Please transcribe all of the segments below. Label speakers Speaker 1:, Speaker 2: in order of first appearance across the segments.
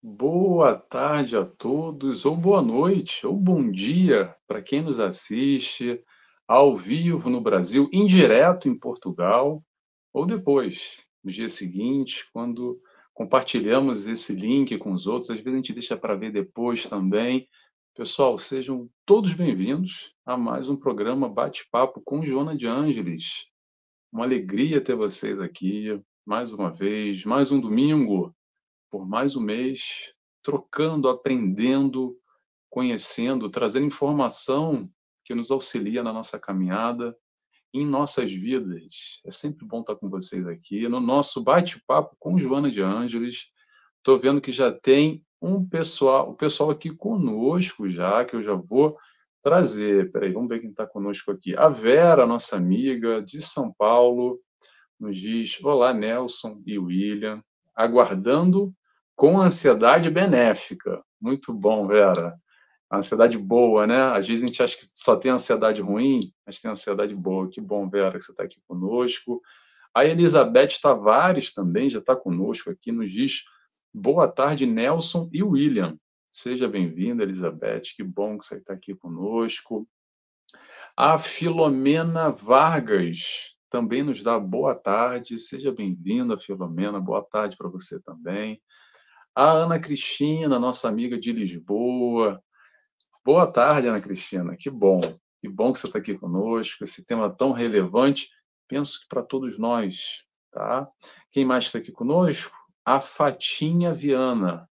Speaker 1: Boa tarde a todos, ou boa noite, ou bom dia para quem nos assiste ao vivo no Brasil, em direto em Portugal, ou depois, no dia seguinte, quando compartilhamos esse link com os outros. Às vezes a gente deixa para ver depois também. Pessoal, sejam todos bem-vindos a mais um programa Bate-Papo com Joana de Ângeles. Uma alegria ter vocês aqui mais uma vez, mais um domingo por mais um mês, trocando, aprendendo, conhecendo, trazendo informação que nos auxilia na nossa caminhada, em nossas vidas. É sempre bom estar com vocês aqui no nosso bate-papo com Joana de Ângeles. Estou vendo que já tem o pessoal aqui conosco já, que eu já vou trazer. Espera aí, vamos ver quem está conosco aqui. A Vera, nossa amiga de São Paulo, nos diz: olá, Nelson e William, aguardando com ansiedade benéfica. Muito bom, Vera. Ansiedade boa, né? Às vezes a gente acha que só tem ansiedade ruim, mas tem ansiedade boa. Que bom, Vera, que você está aqui conosco. A Elizabeth Tavares também já está conosco aqui, nos diz: boa tarde, Nelson e William. Seja bem-vinda, Elizabeth. Que bom que você está aqui conosco. A Filomena Vargas também nos dá boa tarde. Seja bem-vinda, Filomena. Boa tarde para você também. A Ana Cristina, nossa amiga de Lisboa. Boa tarde, Ana Cristina. Que bom. Que bom que você está aqui conosco. Esse tema tão relevante, penso que para todos nós, tá? Quem mais está aqui conosco? A Fatinha Viana.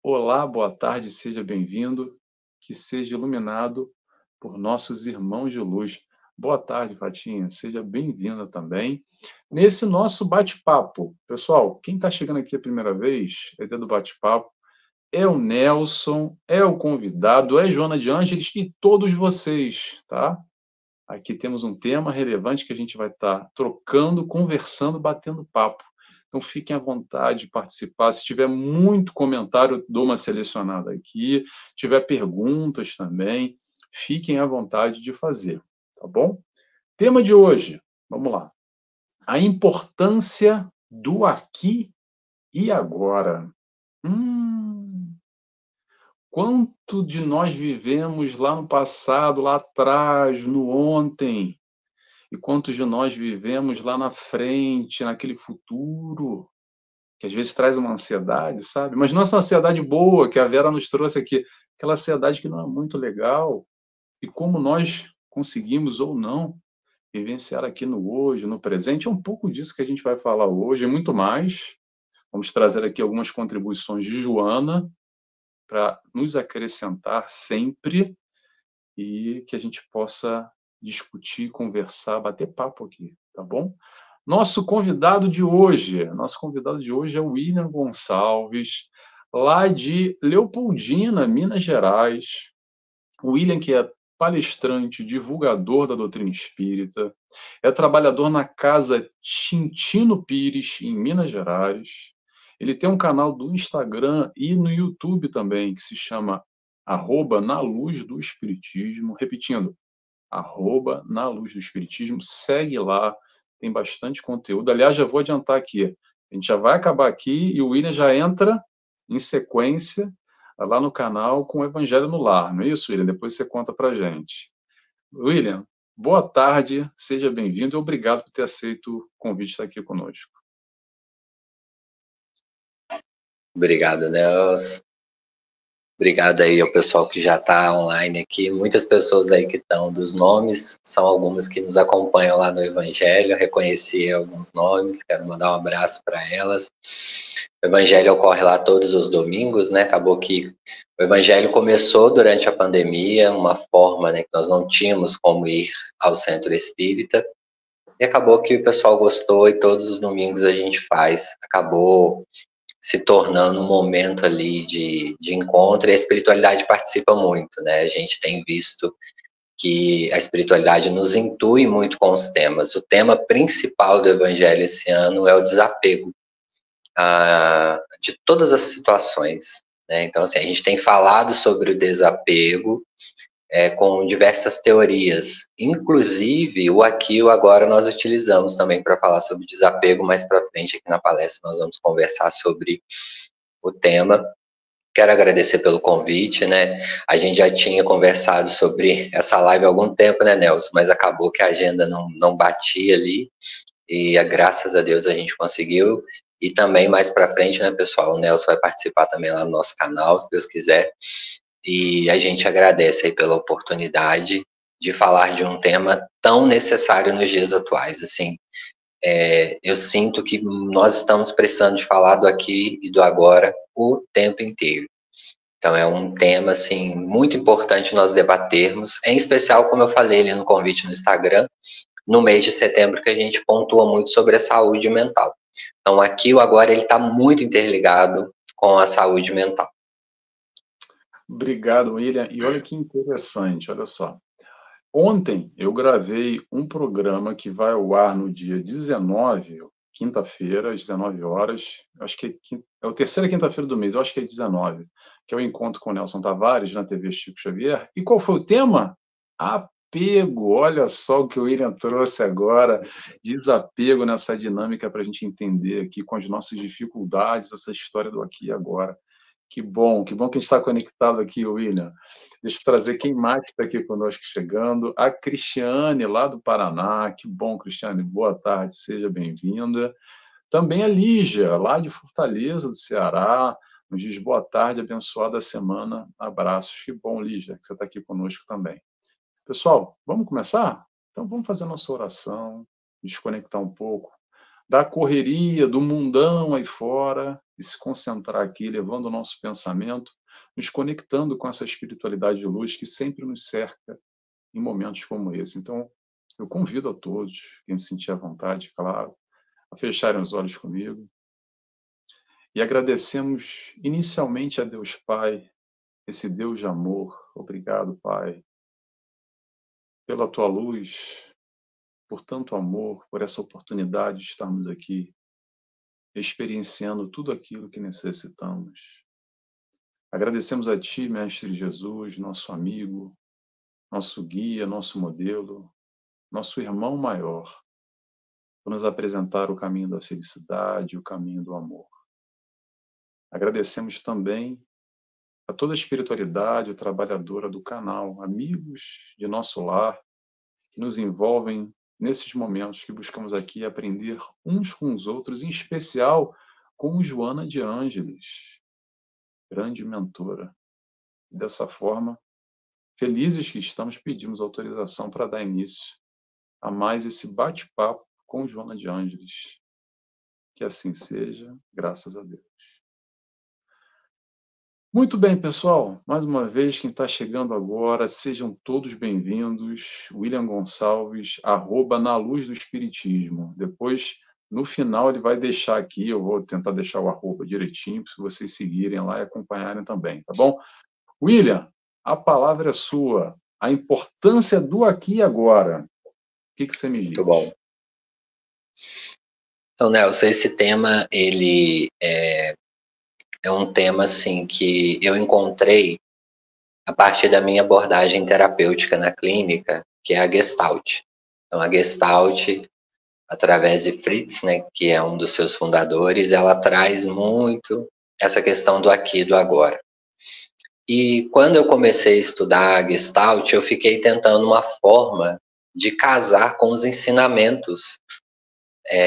Speaker 1: Olá, boa tarde, seja bem-vindo. Que seja iluminado por nossos irmãos de luz. Boa tarde, Fatinha. Seja bem-vinda também. Nesse nosso bate-papo, pessoal, quem está chegando aqui a primeira vez, é do bate-papo, é o Nelson, é o convidado, é Joana de Ângeles e todos vocês, tá? Aqui temos um tema relevante que a gente vai estar trocando, conversando, batendo papo. Então, fiquem à vontade de participar. Se tiver muito comentário, eu dou uma selecionada aqui. Se tiver perguntas também, fiquem à vontade de fazer, tá bom? Tema de hoje, vamos lá. A importância do aqui e agora. Quanto de nós vivemos lá no passado, lá atrás, no ontem, e quantos de nós vivemos lá na frente, naquele futuro, que às vezes traz uma ansiedade, sabe? Mas não essa ansiedade boa que a Vera nos trouxe aqui, aquela ansiedade que não é muito legal, e como nós conseguimos ou não vivenciar aqui no hoje, no presente, é um pouco disso que a gente vai falar hoje, e muito mais. Vamos trazer aqui algumas contribuições de Joana para nos acrescentar sempre e que a gente possa discutir, conversar, bater papo aqui, tá bom? Nosso convidado de hoje é o William Gonçalves, lá de Leopoldina, Minas Gerais. O William, que é palestrante, divulgador da doutrina espírita, é trabalhador na Casa Tintino Pires, em Minas Gerais. Ele tem um canal do Instagram e no YouTube também, que se chama @na luz do espiritismo. Repetindo, @na luz do espiritismo. Segue lá, tem bastante conteúdo. Aliás, já vou adiantar aqui, a gente já vai acabar aqui e o William já entra em sequência lá no canal com o Evangelho no Lar, não é isso, William? Depois você conta para gente. William, boa tarde, seja bem-vindo e obrigado por ter aceito o convite de estar aqui conosco.
Speaker 2: Obrigado, Nelson. Obrigado aí ao pessoal que já está online aqui. Muitas pessoas aí que estão dos nomes, são algumas que nos acompanham lá no Evangelho. Reconheci alguns nomes, quero mandar um abraço para elas. O Evangelho ocorre lá todos os domingos, né? Acabou que o Evangelho começou durante a pandemia, uma forma, né, que nós não tínhamos como ir ao centro espírita. E acabou que o pessoal gostou e todos os domingos a gente faz. Acabou se tornando um momento ali de encontro, e a espiritualidade participa muito, né? A gente tem visto que a espiritualidade nos intui muito com os temas. O tema principal do Evangelho esse ano é o desapego de todas as situações, né? Então, assim, a gente tem falado sobre o desapego com diversas teorias, inclusive o aqui e o agora nós utilizamos também para falar sobre desapego. Mais para frente aqui na palestra nós vamos conversar sobre o tema, Quero agradecer pelo convite, né? A gente já tinha conversado sobre essa live há algum tempo, né, Nelson? Mas acabou que a agenda não batia ali e graças a Deus a gente conseguiu. E também mais para frente, né, pessoal? O Nelson vai participar também lá no nosso canal, se Deus quiser. E a gente agradece aí pela oportunidade de falar de um tema tão necessário nos dias atuais. Assim, eu sinto que nós estamos precisando de falar do aqui e do agora o tempo inteiro. Então é um tema assim muito importante nós debatermos, em especial, como eu falei ali no convite no Instagram, no mês de setembro, que a gente pontua muito sobre a saúde mental. Então aqui o agora ele está muito interligado com a saúde mental.
Speaker 1: Obrigado, William. E olha que interessante, olha só. Ontem eu gravei um programa que vai ao ar no dia 19, quinta-feira, às 19 horas. Acho que é a terceira quinta-feira do mês, eu acho que é 19, que é o encontro com o Nelson Tavares na TV Chico Xavier. E qual foi o tema? Apego. Olha só o que o William trouxe agora, desapego nessa dinâmica para a gente entender aqui com as nossas dificuldades, essa história do aqui e agora. Que bom que a gente está conectado aqui, William. Deixa eu trazer quem mais está aqui conosco chegando. A Cristiane, lá do Paraná. Que bom, Cristiane. Boa tarde, seja bem-vinda. Também a Lígia, lá de Fortaleza, do Ceará. Nos diz boa tarde, abençoada semana. Abraços. Que bom, Lígia, que você está aqui conosco também. Pessoal, vamos começar? Então vamos fazer nossa oração, desconectar um pouco da correria, do mundão aí fora e se concentrar aqui, levando o nosso pensamento, nos conectando com essa espiritualidade de luz que sempre nos cerca em momentos como esse. Então, eu convido a todos, quem se sentir à vontade, claro, a fecharem os olhos comigo e agradecemos inicialmente a Deus Pai, esse Deus de amor. Obrigado, Pai, pela tua luz, por tanto amor, por essa oportunidade de estarmos aqui experienciando tudo aquilo que necessitamos. Agradecemos a Ti, Mestre Jesus, nosso amigo, nosso guia, nosso modelo, nosso irmão maior, por nos apresentar o caminho da felicidade, o caminho do amor. Agradecemos também a toda a espiritualidade trabalhadora do canal, amigos de nosso lar, que nos envolvem nesses momentos que buscamos aqui aprender uns com os outros, em especial com Joana de Ângeles, grande mentora. Dessa forma, felizes que estamos, pedimos autorização para dar início a mais esse bate-papo com Joana de Ângeles. Que assim seja, graças a Deus. Muito bem, pessoal. Mais uma vez, quem está chegando agora, sejam todos bem-vindos. William Gonçalves, @ Na Luz do Espiritismo. Depois, no final, ele vai deixar aqui, eu vou tentar deixar o @ direitinho, para vocês seguirem lá e acompanharem também, tá bom? William, a palavra é sua. A importância do aqui e agora. O que você me diz?
Speaker 2: Muito bom. Então, Nelson, esse tema, ele é um tema, assim, que eu encontrei a partir da minha abordagem terapêutica na clínica, que é a Gestalt. Então, a Gestalt, através de Fritz, né, que é um dos seus fundadores, ela traz muito essa questão do aqui e do agora. E quando eu comecei a estudar a Gestalt, eu fiquei tentando uma forma de casar com os ensinamentos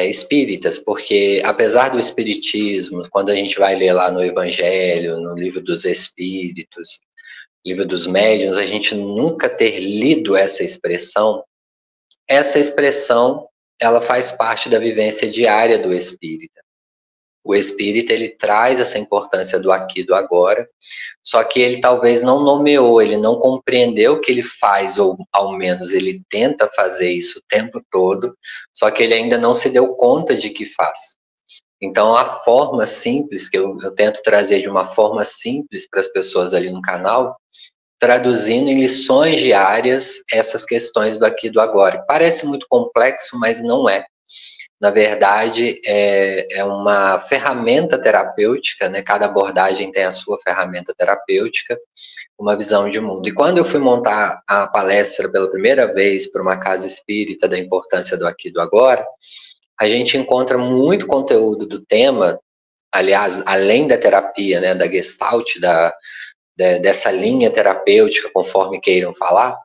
Speaker 2: espíritas, porque apesar do espiritismo, quando a gente vai ler lá no Evangelho, no Livro dos Espíritos, Livro dos Médiuns, a gente nunca ter lido essa expressão ela faz parte da vivência diária do espírita. O espírita, ele traz essa importância do aqui e do agora, só que ele talvez não nomeou, ele não compreendeu o que ele faz, ou ao menos ele tenta fazer isso o tempo todo, só que ele ainda não se deu conta de que faz. Então, a forma simples, que eu tento trazer de uma forma simples para as pessoas ali no canal, traduzindo em lições diárias essas questões do aqui e do agora. Parece muito complexo, mas não é. Na verdade, é uma ferramenta terapêutica, né? Cada abordagem tem a sua ferramenta terapêutica, uma visão de mundo. E quando eu fui montar a palestra pela primeira vez para uma casa espírita da importância do aqui e do agora, a gente encontra muito conteúdo do tema aliás, além da terapia, né, da Gestalt, dessa linha terapêutica, conforme queiram falar,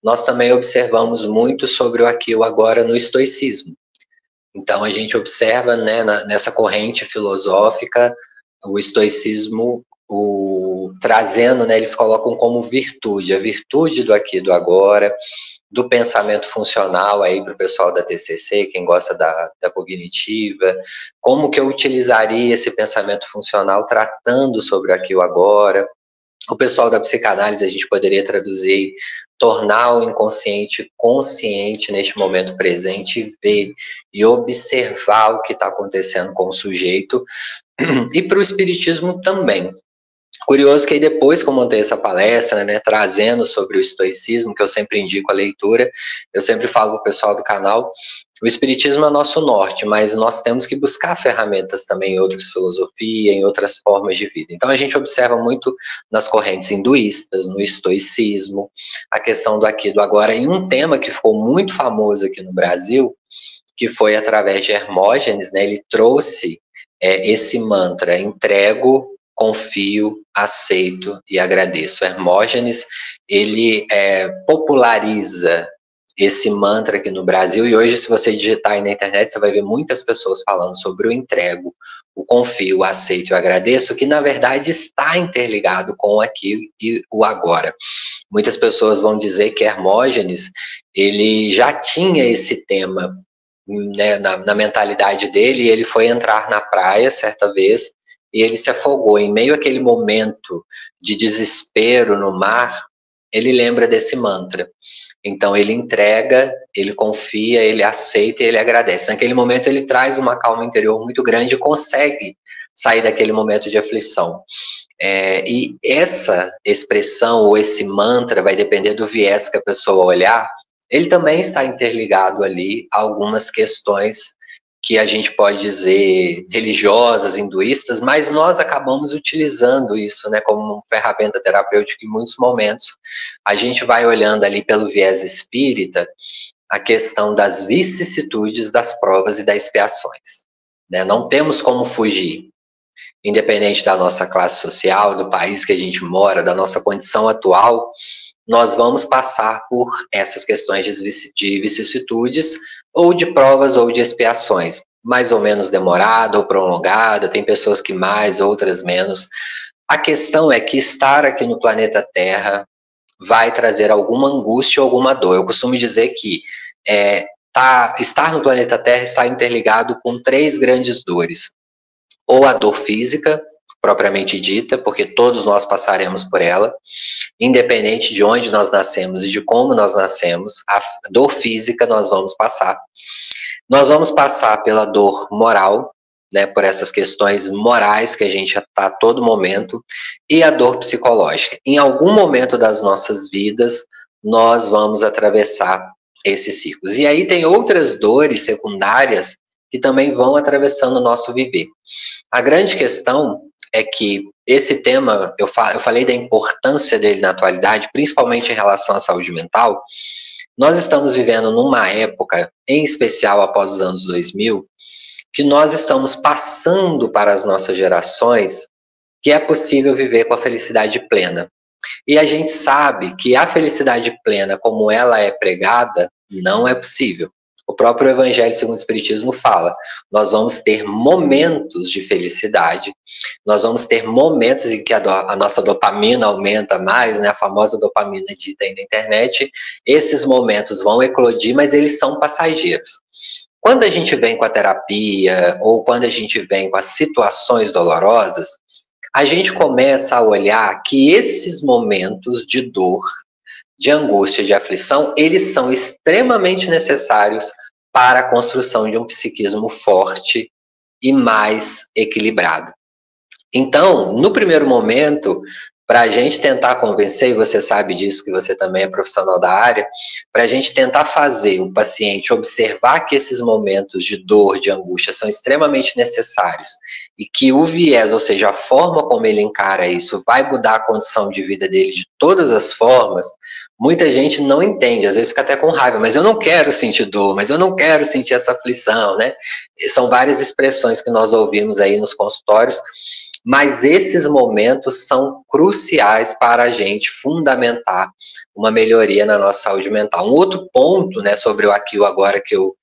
Speaker 2: nós também observamos muito sobre o aqui e o agora no estoicismo. Então, a gente observa, né, nessa corrente filosófica, o estoicismo trazendo, né, eles colocam como virtude, a virtude do aqui e do agora, do pensamento funcional aí para o pessoal da TCC, quem gosta da cognitiva, como que eu utilizaria esse pensamento funcional tratando sobre o aqui e o agora. O pessoal da psicanálise, a gente poderia traduzir, tornar o inconsciente consciente neste momento presente e ver e observar o que está acontecendo com o sujeito. E para o espiritismo também. Curioso que aí depois que eu montei essa palestra, né, trazendo sobre o estoicismo, que eu sempre indico a leitura, eu sempre falo para o pessoal do canal, o espiritismo é nosso norte, mas nós temos que buscar ferramentas também em outras filosofias, em outras formas de vida. Então a gente observa muito nas correntes hinduístas, no estoicismo, a questão do aqui e do agora, e um tema que ficou muito famoso aqui no Brasil, que foi através de Hermógenes, né, ele trouxe esse mantra, entrego, confio, aceito e agradeço. Hermógenes, ele populariza esse mantra aqui no Brasil, e hoje, se você digitar aí na internet, você vai ver muitas pessoas falando sobre o entrego, o confio, o aceito e o agradeço, que na verdade está interligado com o aqui e o agora. Muitas pessoas vão dizer que Hermógenes, ele já tinha esse tema, né, na mentalidade dele, e ele foi entrar na praia certa vez, e ele se afogou. Em meio àquele momento de desespero no mar, ele lembra desse mantra. Então ele entrega, ele confia, ele aceita e ele agradece. Naquele momento ele traz uma calma interior muito grande e consegue sair daquele momento de aflição. E essa expressão ou esse mantra vai depender do viés que a pessoa olhar. Ele também está interligado ali a algumas questões que a gente pode dizer religiosas, hinduístas, mas nós acabamos utilizando isso, né, como uma ferramenta terapêutica em muitos momentos. A gente vai olhando ali pelo viés espírita a questão das vicissitudes das provas e das expiações, né? Não temos como fugir, independente da nossa classe social, do país que a gente mora, da nossa condição atual, nós vamos passar por essas questões de vicissitudes, ou de provas ou de expiações, mais ou menos demorada ou prolongada, tem pessoas que mais, outras menos. A questão é que estar aqui no planeta Terra vai trazer alguma angústia ou alguma dor. Eu costumo dizer que estar no planeta Terra está interligado com 3 grandes dores. Ou a dor física, propriamente dita, porque todos nós passaremos por ela, independente de onde nós nascemos e de como nós nascemos, a dor física nós vamos passar. Nós vamos passar pela dor moral, né, por essas questões morais que a gente está a todo momento, e a dor psicológica. Em algum momento das nossas vidas, nós vamos atravessar esses ciclos. E aí tem outras dores secundárias que também vão atravessando o nosso viver. A grande questão é que esse tema, eu falei da importância dele na atualidade, principalmente em relação à saúde mental. Nós estamos vivendo numa época, em especial após os anos 2000, que nós estamos passando para as nossas gerações que é possível viver com a felicidade plena. E a gente sabe que a felicidade plena, como ela é pregada, não é possível. O próprio Evangelho segundo o Espiritismo fala, nós vamos ter momentos de felicidade, nós vamos ter momentos em que a nossa dopamina aumenta mais, né, a famosa dopamina dita aí na internet, esses momentos vão eclodir, mas eles são passageiros. Quando a gente vem com a terapia, ou quando a gente vem com as situações dolorosas, a gente começa a olhar que esses momentos de dor, de angústia, de aflição, eles são extremamente necessários para a construção de um psiquismo forte e mais equilibrado. Então, no primeiro momento, para a gente tentar convencer, e você sabe disso, que você também é profissional da área, para a gente tentar fazer o paciente observar que esses momentos de dor, de angústia, são extremamente necessários e que o viés, ou seja, a forma como ele encara isso, vai mudar a condição de vida dele de todas as formas. Muita gente não entende, às vezes fica até com raiva, mas eu não quero sentir dor, mas eu não quero sentir essa aflição, né? São várias expressões que nós ouvimos aí nos consultórios, mas esses momentos são cruciais para a gente fundamentar uma melhoria na nossa saúde mental. Um outro ponto, né, sobre o aqui e o agora, que eu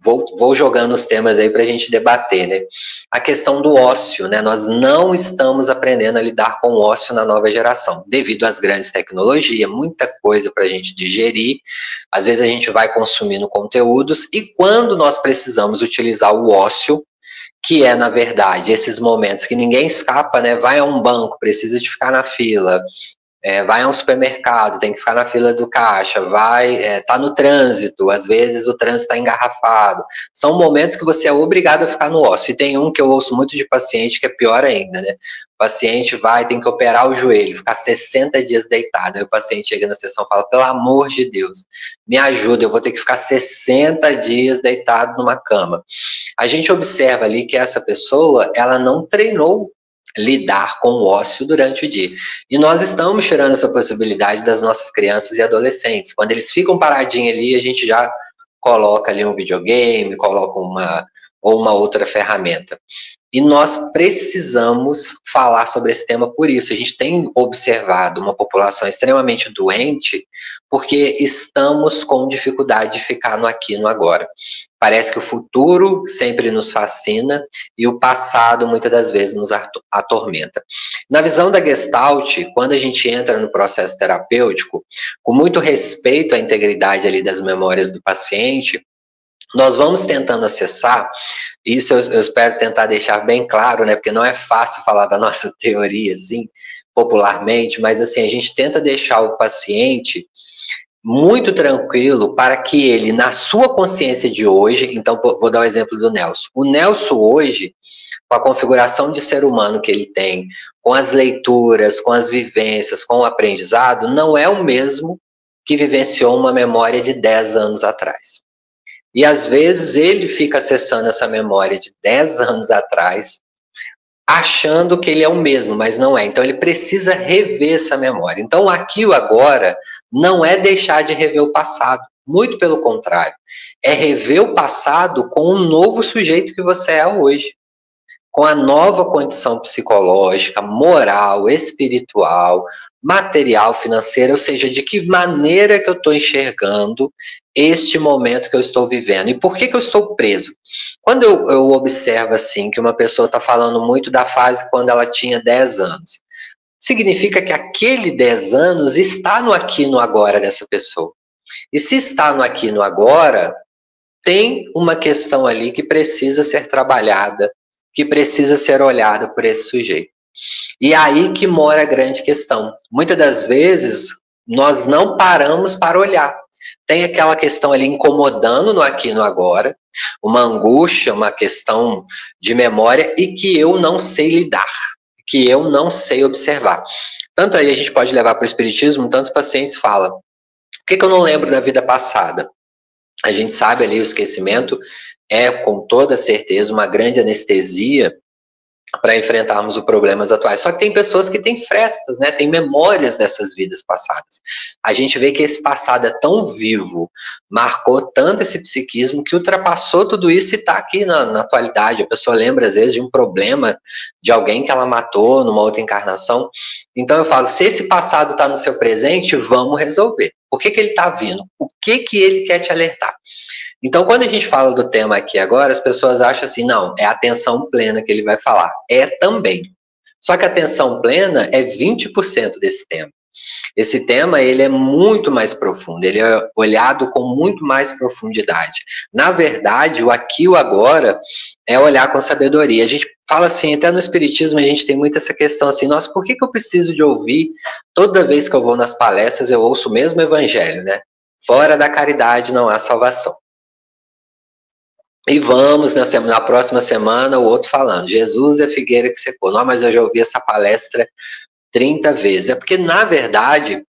Speaker 2: vou jogando os temas aí para a gente debater, né? A questão do ócio, né? Nós não estamos aprendendo a lidar com o ócio na nova geração, devido às grandes tecnologias, muita coisa para a gente digerir. Às vezes a gente vai consumindo conteúdos e quando nós precisamos utilizar o ócio, que é, na verdade, esses momentos que ninguém escapa, né? Vai a um banco, precisa de ficar na fila, vai a um supermercado, tem que ficar na fila do caixa, tá no trânsito, às vezes o trânsito está engarrafado. São momentos que você é obrigado a ficar no ócio. E tem um que eu ouço muito de paciente que é pior ainda, né? O paciente tem que operar o joelho, ficar 60 dias deitado. Aí o paciente chega na sessão e fala, pelo amor de Deus, me ajuda, eu vou ter que ficar 60 dias deitado numa cama. A gente observa ali que essa pessoa, ela não treinou lidar com o ócio durante o dia. E nós estamos tirando essa possibilidade das nossas crianças e adolescentes. Quando eles ficam paradinhos ali, a gente já coloca ali um videogame, coloca uma outra ferramenta. E nós precisamos falar sobre esse tema por isso. A gente tem observado uma população extremamente doente porque estamos com dificuldade de ficar no aqui e no agora. Parece que o futuro sempre nos fascina e o passado muitas das vezes nos atormenta. Na visão da Gestalt, quando a gente entra no processo terapêutico, com muito respeito à integridade ali das memórias do paciente, nós vamos tentando acessar, isso eu espero tentar deixar bem claro, né, porque não é fácil falar da nossa teoria, assim, popularmente, mas assim, a gente tenta deixar o paciente muito tranquilo para que ele, na sua consciência de hoje, então vou dar o exemplo do Nelson. O Nelson hoje, com a configuração de ser humano que ele tem, com as leituras, com as vivências, com o aprendizado, não é o mesmo que vivenciou uma memória de 10 anos atrás. E às vezes ele fica acessando essa memória de 10 anos atrás, achando que ele é o mesmo, mas não é. Então ele precisa rever essa memória. Então aqui o agora não é deixar de rever o passado, muito pelo contrário. É rever o passado com um novo sujeito que você é hoje, com a nova condição psicológica, moral, espiritual, material, financeira, ou seja, de que maneira que eu estou enxergando este momento que eu estou vivendo. E por que eu estou preso? Quando eu observo assim, que uma pessoa está falando muito da fase quando ela tinha 10 anos, significa que aquele 10 anos está no aqui e no agora dessa pessoa. E se está no aqui e no agora, tem uma questão ali que precisa ser trabalhada, que precisa ser olhada por esse sujeito. E aí que mora a grande questão. Muitas das vezes, nós não paramos para olhar. Tem aquela questão ali incomodando no aqui e no agora, uma angústia, uma questão de memória e que eu não sei lidar, que eu não sei observar. Tanto aí a gente pode levar para o espiritismo, tantos pacientes falam, por que eu não lembro da vida passada? A gente sabe ali o esquecimento é com toda certeza uma grande anestesia para enfrentarmos os problemas atuais. Só que tem pessoas que têm frestas, né? Tem memórias dessas vidas passadas. A gente vê que esse passado é tão vivo, marcou tanto esse psiquismo que ultrapassou tudo isso e está aqui na atualidade. A pessoa lembra, às vezes, de um problema de alguém que ela matou numa outra encarnação. Então eu falo, se esse passado está no seu presente, vamos resolver. Por que ele está vindo? O que ele quer te alertar? Então, quando a gente fala do tema aqui agora, as pessoas acham assim, não, é a atenção plena que ele vai falar. É também. Só que a atenção plena é 20% desse tema. Esse tema, ele é muito mais profundo, ele é olhado com muito mais profundidade. Na verdade, o aqui e o agora é olhar com sabedoria. A gente fala assim, até no espiritismo a gente tem muito essa questão assim, nossa, por que eu preciso de ouvir, toda vez que eu vou nas palestras, eu ouço o mesmo evangelho, né? Fora da caridade não há salvação. E vamos, na próxima semana, o outro falando, Jesus é figueira que secou. Não, mas eu já ouvi essa palestra 30 vezes. É porque, na verdade,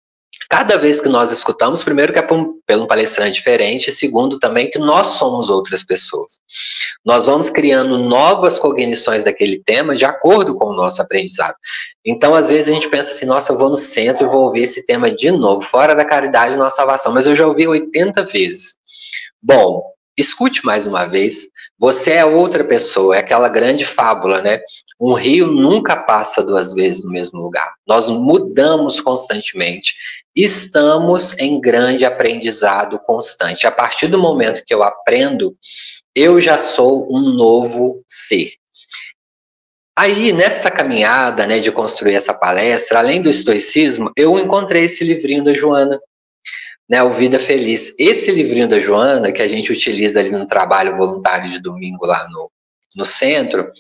Speaker 2: cada vez que nós escutamos, primeiro que é pelo um palestrante diferente, e segundo também que nós somos outras pessoas. Nós vamos criando novas cognições daquele tema de acordo com o nosso aprendizado. Então, às vezes, a gente pensa assim, nossa, eu vou no centro e vou ouvir esse tema de novo, fora da caridade e nossa salvação, mas eu já ouvi 80 vezes. Bom, escute mais uma vez, você é outra pessoa, é aquela grande fábula, né? Um rio nunca passa duas vezes no mesmo lugar. Nós mudamos constantemente. Estamos em grande aprendizado constante. A partir do momento que eu aprendo, eu já sou um novo ser. Aí, nessa caminhada, né, de construir essa palestra, além do estoicismo, eu encontrei esse livrinho da Joana, né, o Vida Feliz. Esse livrinho da Joana, que a gente utiliza ali no trabalho voluntário de domingo lá no centro,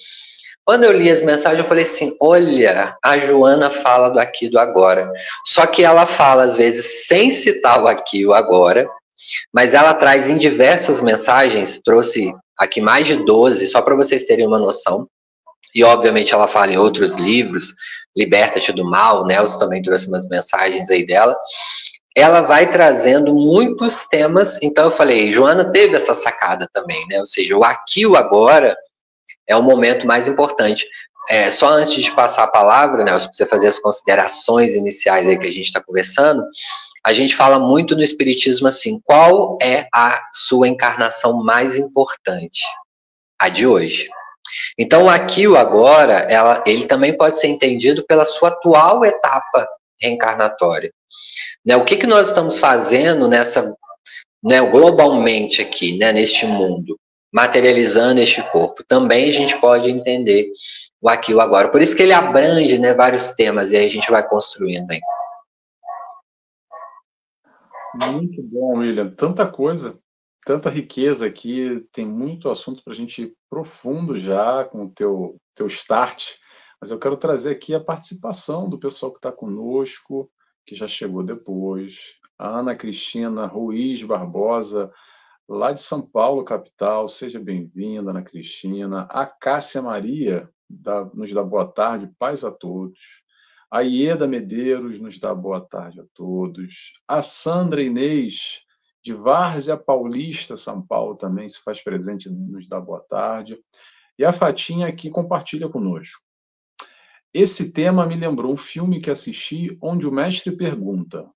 Speaker 2: quando eu li as mensagens, eu falei assim, olha, a Joana fala do aqui e do agora. Só que ela fala, às vezes, sem citar o aqui e o agora, mas ela traz em diversas mensagens, trouxe aqui mais de 12, só para vocês terem uma noção. E, obviamente, ela fala em outros livros, Liberta-te do Mal, o Nelson também trouxe umas mensagens aí dela. Ela vai trazendo muitos temas, então eu falei, Joana teve essa sacada também, né? Ou seja, o aqui e o agora é o momento mais importante. Só antes de passar a palavra, Nelson, para você fazer as considerações iniciais aí que a gente está conversando, a gente fala muito no Espiritismo assim, qual é a sua encarnação mais importante? A de hoje. Então, o aqui e o agora, ele também pode ser entendido pela sua atual etapa reencarnatória. Né, o que nós estamos fazendo né, globalmente aqui, né, neste mundo, materializando este corpo? Também a gente pode entender o aqui e o agora. Por isso que ele abrange, né, vários temas, e aí a gente vai construindo aí.
Speaker 1: Muito bom, William. Tanta coisa, tanta riqueza aqui, tem muito assunto para a gente ir profundo já com o teu start, mas eu quero trazer aqui a participação do pessoal que está conosco, que já chegou depois. A Ana Cristina Ruiz Barbosa, lá de São Paulo, capital. Seja bem-vinda, Ana Cristina. A Cássia Maria nos dá boa tarde, paz a todos. A Ieda Medeiros nos dá boa tarde a todos. A Sandra Inês, de Várzea Paulista, São Paulo, também se faz presente, nos dá boa tarde. E a Fatinha aqui compartilha conosco. Esse tema me lembrou um filme que assisti, onde o mestre pergunta: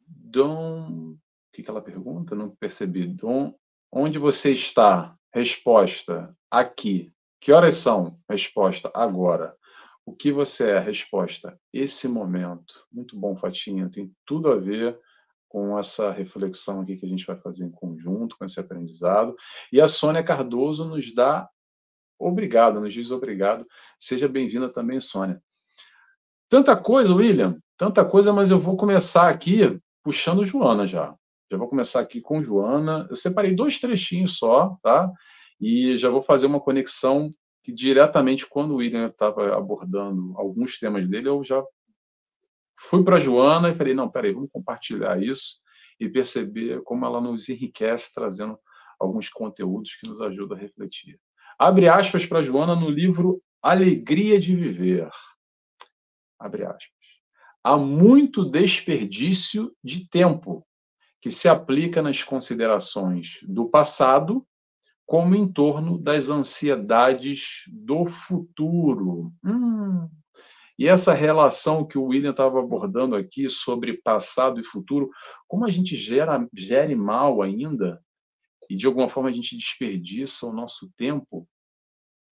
Speaker 1: Dom... O que ela pergunta? Não percebi. Dom... Onde você está? Resposta: aqui. Que horas são? Resposta: agora. O que você é? Resposta: esse momento. Muito bom, Fatinha. Tem tudo a ver com essa reflexão aqui que a gente vai fazer em conjunto, com esse aprendizado. E a Sônia Cardoso nos dá obrigado, nos diz obrigado. Seja bem-vinda também, Sônia. Tanta coisa, William, tanta coisa, mas eu vou começar aqui puxando Joana já. Já vou começar aqui com Joana. Eu separei 2 trechinhos só, tá? E já vou fazer uma conexão que diretamente quando o William estava abordando alguns temas dele, eu já fui para a Joana e falei, não, peraí, vamos compartilhar isso e perceber como ela nos enriquece, trazendo alguns conteúdos que nos ajudam a refletir. Abre aspas para a Joana no livro Alegria de Viver. Abre aspas. Há muito desperdício de tempo que se aplica nas considerações do passado como em torno das ansiedades do futuro. E essa relação que o William estava abordando aqui sobre passado e futuro, como a gente gere mal ainda, e de alguma forma a gente desperdiça o nosso tempo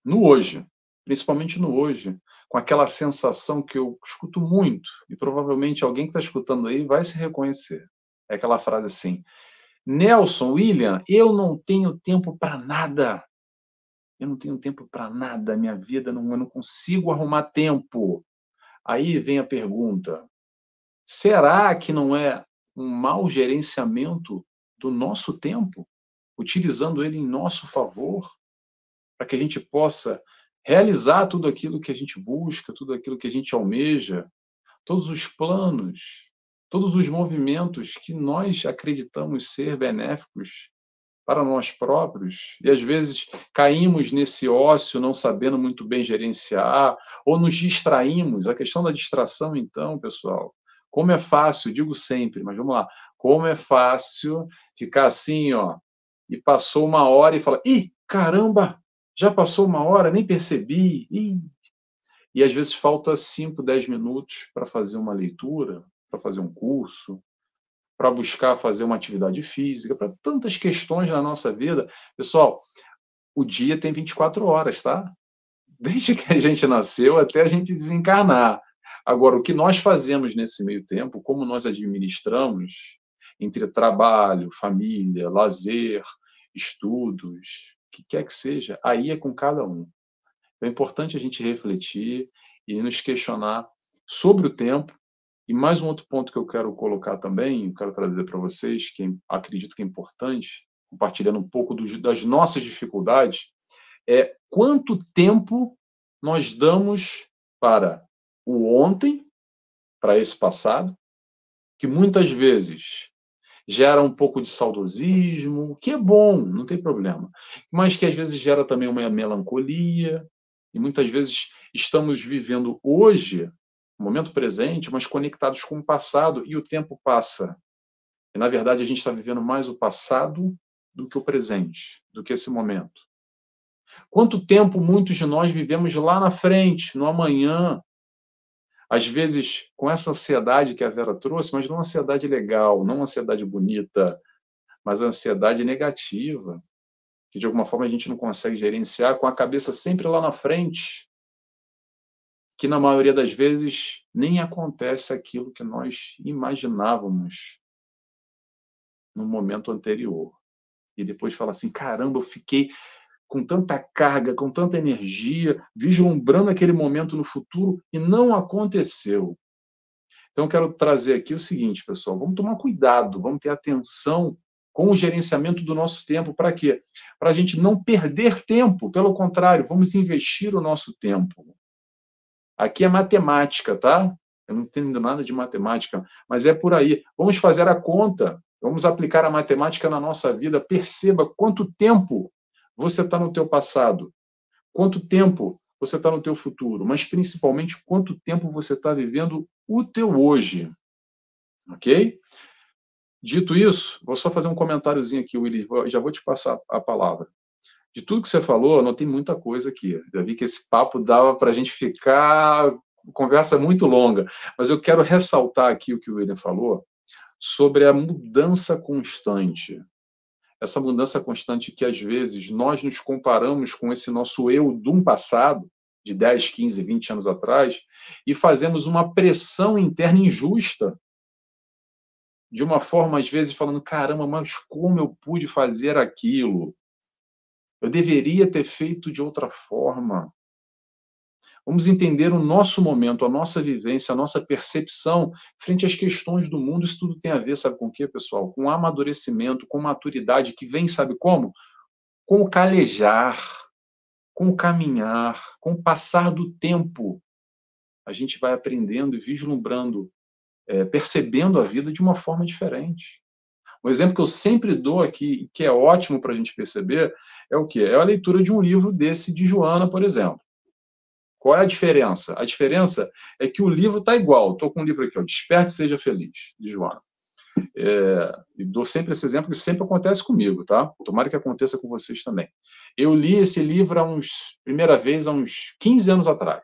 Speaker 1: no hoje, principalmente no hoje, com aquela sensação que eu escuto muito, e provavelmente alguém que está escutando aí vai se reconhecer. É aquela frase assim: Nelson, William, eu não tenho tempo para nada. Eu não tenho tempo para nada, minha vida, eu não consigo arrumar tempo. Aí vem a pergunta: será que não é um mau gerenciamento do nosso tempo, utilizando ele em nosso favor, para que a gente possa realizar tudo aquilo que a gente busca, tudo aquilo que a gente almeja, todos os planos, todos os movimentos que nós acreditamos ser benéficos para nós próprios, e às vezes caímos nesse ócio não sabendo muito bem gerenciar, ou nos distraímos. A questão da distração, então, pessoal, como é fácil, digo sempre, mas vamos lá, como é fácil ficar assim, ó, e passou uma hora e fala, ih, caramba, já passou uma hora, nem percebi, ih. E às vezes falta 5, 10 minutos para fazer uma leitura, para fazer um curso, para buscar fazer uma atividade física, para tantas questões na nossa vida. Pessoal, o dia tem 24 horas, tá? Desde que a gente nasceu até a gente desencarnar. Agora, o que nós fazemos nesse meio tempo, como nós administramos entre trabalho, família, lazer, estudos, o que quer que seja, aí é com cada um. Então, é importante a gente refletir e nos questionar sobre o tempo. E mais um outro ponto que eu quero colocar também, eu quero trazer para vocês, que acredito que é importante, compartilhando um pouco das nossas dificuldades, é quanto tempo nós damos para o ontem, para esse passado, que muitas vezes gera um pouco de saudosismo, que é bom, não tem problema, mas que às vezes gera também uma melancolia, e muitas vezes estamos vivendo hoje, no momento presente, mas conectados com o passado, e o tempo passa. E, na verdade, a gente está vivendo mais o passado do que o presente, do que esse momento. Quanto tempo muitos de nós vivemos lá na frente, no amanhã, às vezes com essa ansiedade que a Vera trouxe, mas não uma ansiedade legal, não uma ansiedade bonita, mas a ansiedade negativa, que de alguma forma a gente não consegue gerenciar, com a cabeça sempre lá na frente, que na maioria das vezes nem acontece aquilo que nós imaginávamos no momento anterior. E depois fala assim, caramba, eu fiquei com tanta carga, com tanta energia, vislumbrando aquele momento no futuro e não aconteceu. Então, eu quero trazer aqui o seguinte, pessoal, vamos tomar cuidado, vamos ter atenção com o gerenciamento do nosso tempo. Para quê? Para a gente não perder tempo, pelo contrário, vamos investir o nosso tempo. Aqui é matemática, tá? Eu não entendo nada de matemática, mas é por aí. Vamos fazer a conta, vamos aplicar a matemática na nossa vida. Perceba quanto tempo você está no teu passado, quanto tempo você está no teu futuro, mas principalmente quanto tempo você está vivendo o teu hoje, ok? Dito isso, vou só fazer um comentáriozinho aqui, Willy, já vou te passar a palavra. De tudo que você falou, anotei muita coisa aqui. Já vi que esse papo dava para a gente ficar conversa muito longa, mas eu quero ressaltar aqui o que o William falou sobre a mudança constante. Essa mudança constante que, às vezes, nós nos comparamos com esse nosso eu de um passado, de 10, 15, 20 anos atrás, e fazemos uma pressão interna injusta, de uma forma, às vezes, falando, caramba, mas como eu pude fazer aquilo? Eu deveria ter feito de outra forma. Vamos entender o nosso momento, a nossa vivência, a nossa percepção frente às questões do mundo. Isso tudo tem a ver, sabe com o quê, pessoal? Com amadurecimento, com maturidade, que vem, sabe como? Com o calejar, com o caminhar, com o passar do tempo. A gente vai aprendendo e vislumbrando, percebendo a vida de uma forma diferente. Um exemplo que eu sempre dou aqui, e que é ótimo para a gente perceber, é o quê? É a leitura de um livro desse de Joana, por exemplo. Qual é a diferença? A diferença é que o livro está igual. Estou com um livro aqui, ó, Desperte e Seja Feliz, de Joana. E dou sempre esse exemplo, que isso sempre acontece comigo, tá? Tomara que aconteça com vocês também. Eu li esse livro primeira vez há uns 15 anos atrás.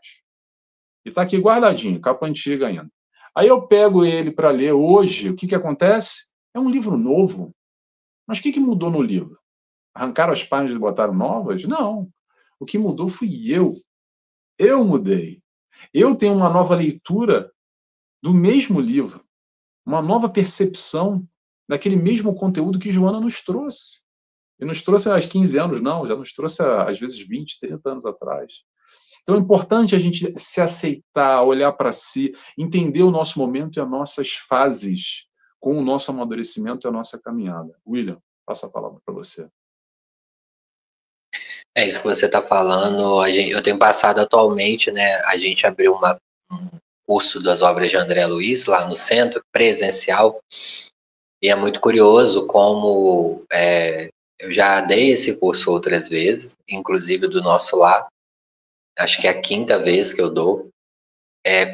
Speaker 1: E está aqui guardadinho, capa antiga ainda. Aí eu pego ele para ler hoje, o que acontece? É um livro novo. Mas o que mudou no livro? Arrancaram as páginas e botaram novas? Não. O que mudou fui eu. Eu mudei. Eu tenho uma nova leitura do mesmo livro, uma nova percepção daquele mesmo conteúdo que Joana nos trouxe. E nos trouxe há 15 anos, não, já nos trouxe às vezes 20, 30 anos atrás. Então é importante a gente se aceitar, olhar para si, entender o nosso momento e as nossas fases com o nosso amadurecimento e a nossa caminhada. William, passa a palavra para você.
Speaker 2: É isso que você está falando. Eu tenho passado atualmente, né? A gente abriu um curso das obras de André Luiz lá no centro, presencial, e é muito curioso como Eu já dei esse curso outras vezes, inclusive do Nosso Lar. Acho que é a 5ª vez que eu dou.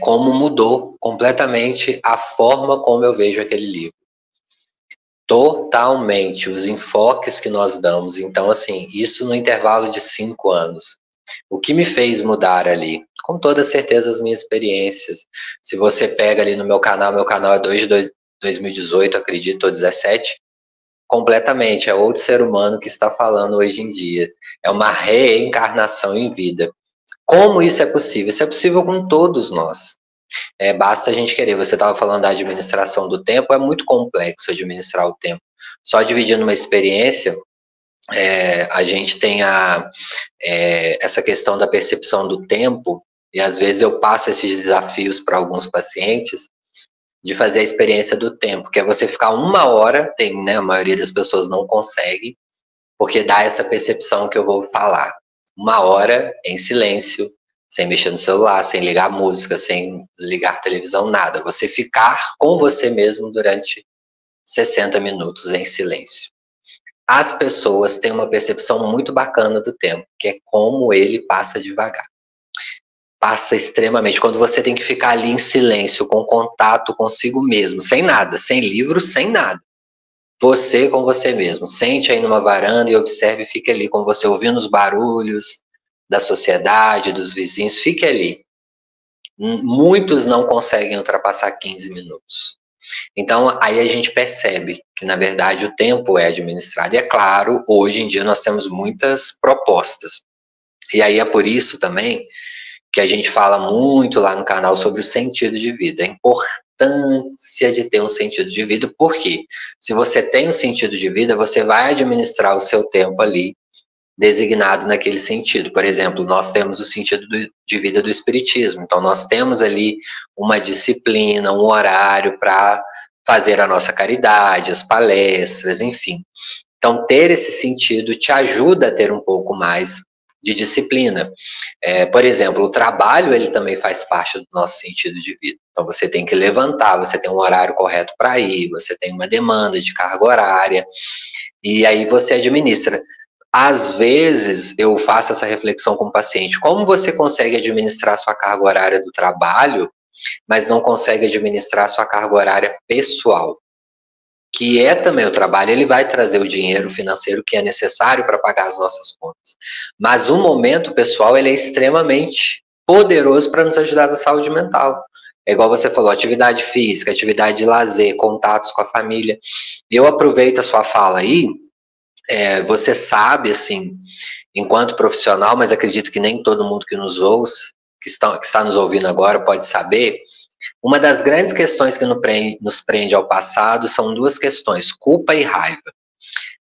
Speaker 2: Como mudou completamente a forma como eu vejo aquele livro. Totalmente, os enfoques que nós damos. Então, assim, isso no intervalo de 5 anos. O que me fez mudar ali? Com toda certeza, as minhas experiências. Se você pega ali no meu canal é desde 2018, acredito, ou 17, completamente, é outro ser humano que está falando hoje em dia. É uma reencarnação em vida. Como isso é possível? Isso é possível com todos nós. Basta a gente querer. Você estava falando da administração do tempo, é muito complexo administrar o tempo. Só dividindo uma experiência, a gente tem essa questão da percepção do tempo, e às vezes eu passo esses desafios para alguns pacientes, de fazer a experiência do tempo, que é você ficar 1 hora, né, a maioria das pessoas não consegue, porque dá essa percepção que eu vou falar. 1 hora em silêncio, sem mexer no celular, sem ligar música, sem ligar televisão, nada. Você ficar com você mesmo durante 60 minutos em silêncio. As pessoas têm uma percepção muito bacana do tempo, que é como ele passa devagar. Passa extremamente. Quando você tem que ficar ali em silêncio, com contato consigo mesmo, sem nada, sem livro, sem nada. Você com você mesmo. Sente aí numa varanda e observe, fique ali com você, ouvindo os barulhos da sociedade, dos vizinhos, fique ali. Muitos não conseguem ultrapassar 15 minutos. Então, aí a gente percebe que, na verdade, o tempo é administrado. E é claro, hoje em dia nós temos muitas propostas. E aí é por isso também que a gente fala muito lá no canal sobre o sentido de vida. A importância de ter um sentido de vida, porque se você tem um sentido de vida, você vai administrar o seu tempo ali, designado naquele sentido. Por exemplo, nós temos o sentido de vida do espiritismo. Então, nós temos ali uma disciplina, um horário para fazer a nossa caridade, as palestras, enfim. Então, ter esse sentido te ajuda a ter um pouco mais de disciplina. Por exemplo, o trabalho, ele também faz parte do nosso sentido de vida. Então, você tem que levantar, você tem um horário correto para ir, você tem uma demanda de carga horária, e aí você administra. Às vezes, eu faço essa reflexão com o paciente. Como você consegue administrar sua carga horária do trabalho, mas não consegue administrar sua carga horária pessoal? Que é também o trabalho, ele vai trazer o dinheiro financeiro que é necessário para pagar as nossas contas. Mas o momento pessoal, ele é extremamente poderoso para nos ajudar na saúde mental. É igual você falou, atividade física, atividade de lazer, contatos com a família. Eu aproveito a sua fala aí, você sabe, assim, enquanto profissional, mas acredito que nem todo mundo que nos ouve, que está nos ouvindo agora, pode saber. Uma das grandes questões que nos prende ao passado são 2 questões, culpa e raiva.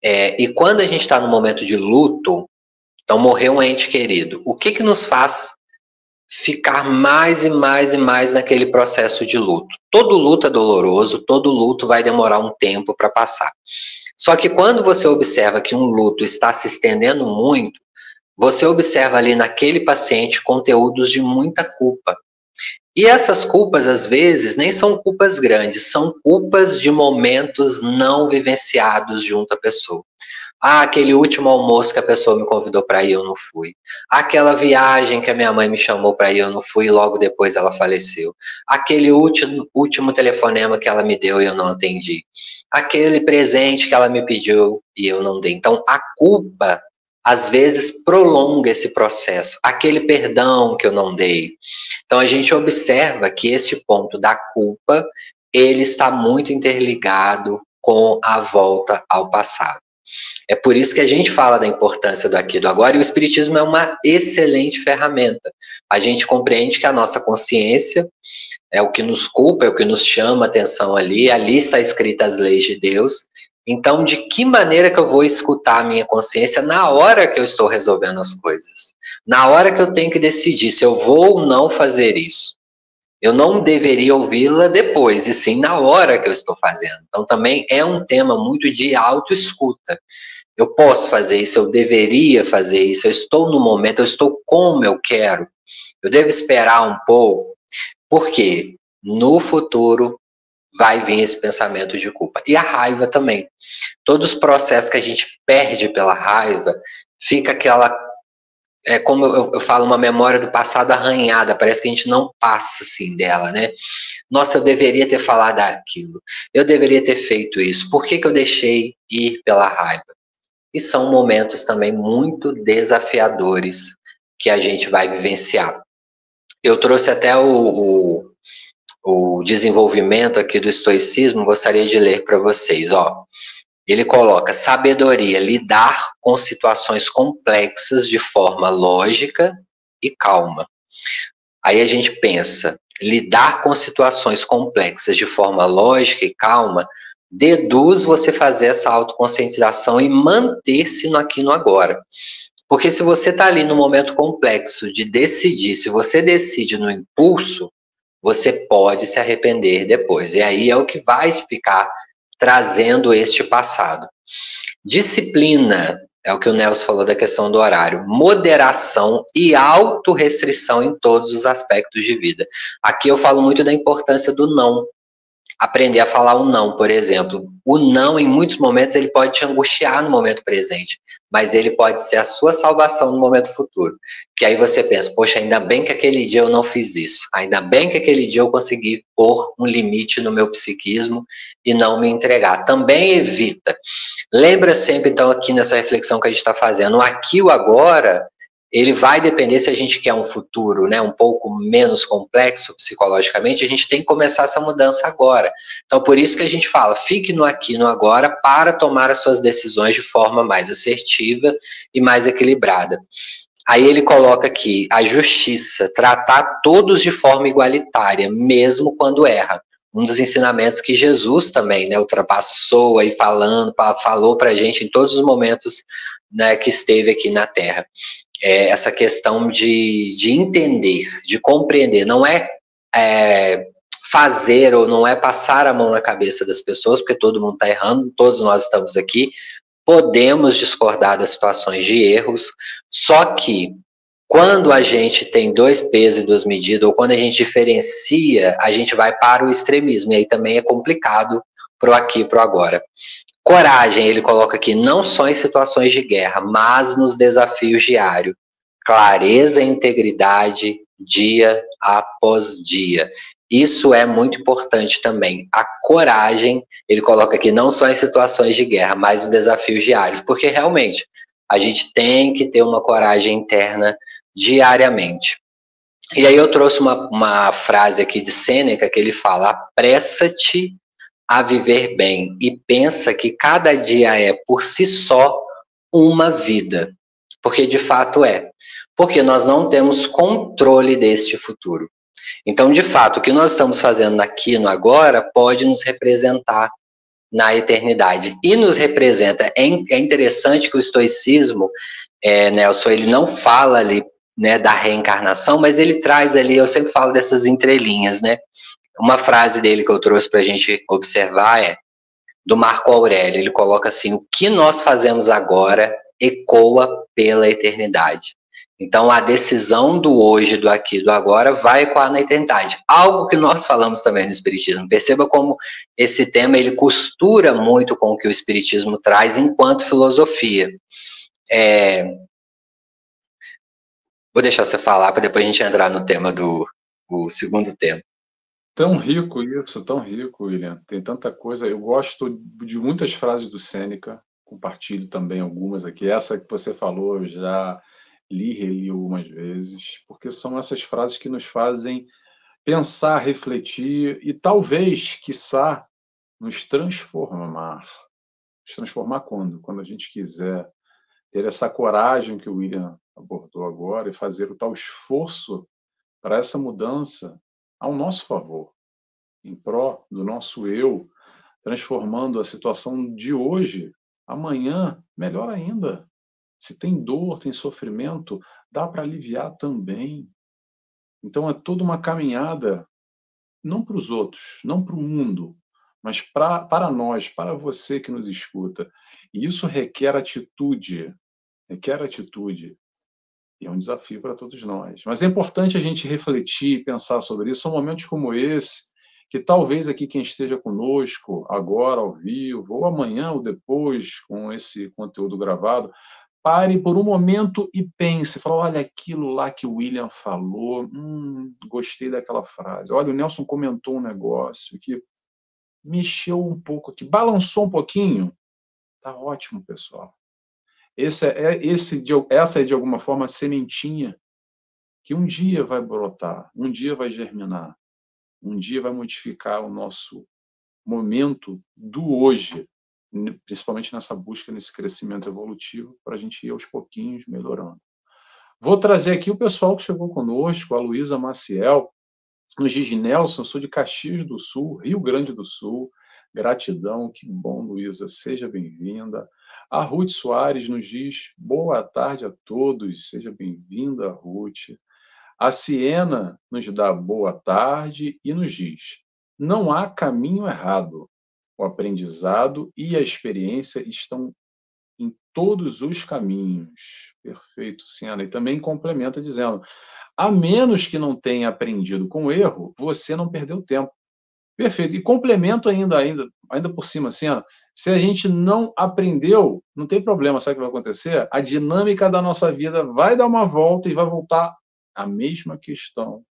Speaker 2: E quando a gente está no momento de luto, então morreu um ente querido, o que nos faz ficar mais e mais e mais naquele processo de luto? Todo luto é doloroso, todo luto vai demorar um tempo para passar. Só que quando você observa que um luto está se estendendo muito, você observa ali naquele paciente conteúdos de muita culpa. E essas culpas, às vezes, nem são culpas grandes, são culpas de momentos não vivenciados junto à pessoa. Aquele último almoço que a pessoa me convidou para ir, eu não fui. Aquela viagem que a minha mãe me chamou para ir, eu não fui, e logo depois ela faleceu. Aquele último telefonema que ela me deu e eu não atendi. Aquele presente que ela me pediu e eu não dei. Então, a culpa, às vezes, prolonga esse processo. Aquele perdão que eu não dei. Então, a gente observa que esse ponto da culpa, ele está muito interligado com a volta ao passado. É por isso que a gente fala da importância do aqui e do agora, e o Espiritismo é uma excelente ferramenta. A gente compreende que a nossa consciência é o que nos culpa, é o que nos chama a atenção ali está escrita as leis de Deus. Então, de que maneira que eu vou escutar a minha consciência na hora que eu estou resolvendo as coisas? Na hora que eu tenho que decidir se eu vou ou não fazer isso. Eu não deveria ouvi-la depois, e sim na hora que eu estou fazendo. Então, também é um tema muito de autoescuta. Eu posso fazer isso, eu deveria fazer isso, eu estou no momento, eu estou como eu quero. Eu devo esperar um pouco, porque no futuro vai vir esse pensamento de culpa. E a raiva também. Todos os processos que a gente perde pela raiva, fica aquela, como eu falo, uma memória do passado arranhada, parece que a gente não passa assim dela, né? Nossa, eu deveria ter falado aquilo, eu deveria ter feito isso, por que que eu deixei ir pela raiva? E são momentos também muito desafiadores que a gente vai vivenciar. Eu trouxe até o desenvolvimento aqui do estoicismo, gostaria de ler para vocês, ó. Ele coloca sabedoria, lidar com situações complexas de forma lógica e calma. Aí a gente pensa, lidar com situações complexas de forma lógica e calma, deduz você fazer essa autoconscientização e manter-se no aqui e no agora. Porque se você está ali no momento complexo de decidir, se você decide no impulso, você pode se arrepender depois. E aí é o que vai ficar trazendo este passado. Disciplina, é o que o Nelson falou da questão do horário. Moderação e autorrestrição em todos os aspectos de vida. Aqui eu falo muito da importância do não. Aprender a falar o não, por exemplo. O não, em muitos momentos, ele pode te angustiar no momento presente, mas ele pode ser a sua salvação no momento futuro. Que aí você pensa, poxa, ainda bem que aquele dia eu não fiz isso. Ainda bem que aquele dia eu consegui pôr um limite no meu psiquismo e não me entregar. Também evita. Lembra sempre, então, aqui nessa reflexão que a gente está fazendo, o aqui e o agora, ele vai depender se a gente quer um futuro, né, um pouco menos complexo psicologicamente, a gente tem que começar essa mudança agora. Então, por isso que a gente fala, fique no aqui e no agora para tomar as suas decisões de forma mais assertiva e mais equilibrada. Aí ele coloca aqui, a justiça, tratar todos de forma igualitária, mesmo quando erra. Um dos ensinamentos que Jesus também, né, ultrapassou aí falou para a gente em todos os momentos, né, que esteve aqui na Terra. Essa questão de entender, de compreender, não fazer ou não é passar a mão na cabeça das pessoas, porque todo mundo está errando, todos nós estamos aqui, podemos discordar das situações de erros, só que quando a gente tem dois pesos e duas medidas, ou quando a gente diferencia, a gente vai para o extremismo, e aí também é complicado pro aqui e pro agora. Coragem, ele coloca aqui, não só em situações de guerra, mas nos desafios diários. Clareza e integridade, dia após dia. Isso é muito importante também. A coragem, ele coloca aqui, não só em situações de guerra, mas nos desafios diários, porque realmente a gente tem que ter uma coragem interna diariamente. E aí eu trouxe uma frase aqui de Sêneca que ele fala, apressa-te a viver bem e pensa que cada dia é por si só uma vida, porque de fato é, porque nós não temos controle deste futuro. Então, de fato, o que nós estamos fazendo aqui no agora pode nos representar na eternidade e nos representa. É interessante que o estoicismo, Nelson, ele não fala ali, né, da reencarnação, mas ele traz ali, eu sempre falo dessas entrelinhas, né? Uma frase dele que eu trouxe para a gente observar é do Marco Aurélio. Ele coloca assim: o que nós fazemos agora ecoa pela eternidade. Então, a decisão do hoje, do aqui, do agora, vai ecoar na eternidade. Algo que nós falamos também no Espiritismo. Perceba como esse tema ele costura muito com o que o Espiritismo traz enquanto filosofia. Vou deixar você falar para depois a gente entrar no tema o segundo tema.
Speaker 1: Tão rico isso, tão rico, William. Tem tanta coisa. Eu gosto de muitas frases do Sêneca, compartilho também algumas aqui. Essa que você falou, eu já li e reli algumas vezes, porque são essas frases que nos fazem pensar, refletir e talvez, quiçá, nos transformar. Nos transformar quando? Quando a gente quiser ter essa coragem que o William abordou agora e fazer o tal esforço para essa mudança ao nosso favor, em pró do nosso eu, transformando a situação de hoje, amanhã, melhor ainda. Se tem dor, tem sofrimento, dá para aliviar também. Então é toda uma caminhada, não para os outros, não para o mundo, mas para nós, para você que nos escuta. E isso requer atitude, requer atitude. E é um desafio para todos nós. Mas é importante a gente refletir e pensar sobre isso. São momentos como esse que talvez aqui quem esteja conosco agora ao vivo, ou amanhã ou depois com esse conteúdo gravado, pare por um momento e pense, fala, olha aquilo lá que o William falou, gostei daquela frase. Olha, o Nelson comentou um negócio que mexeu um pouco aqui, balançou um pouquinho. Tá ótimo, pessoal. Essa é, de alguma forma, a sementinha que um dia vai brotar, um dia vai germinar, um dia vai modificar o nosso momento do hoje, principalmente nessa busca, nesse crescimento evolutivo, para a gente ir aos pouquinhos melhorando. Vou trazer aqui o pessoal que chegou conosco, a Luísa Maciel, nos diz Nelson, sou de Caxias do Sul, Rio Grande do Sul. Gratidão, que bom, Luísa, seja bem-vinda. A Ruth Soares nos diz boa tarde a todos, seja bem-vinda, Ruth. A Siena nos dá boa tarde e nos diz: não há caminho errado. O aprendizado e a experiência estão em todos os caminhos. Perfeito, Siena. E também complementa dizendo: a menos que não tenha aprendido com o erro, você não perdeu tempo. Perfeito. E complemento ainda por cima, assim, ó, se a gente não aprendeu, não tem problema, sabe o que vai acontecer? A dinâmica da nossa vida vai dar uma volta e vai voltar à mesma questão,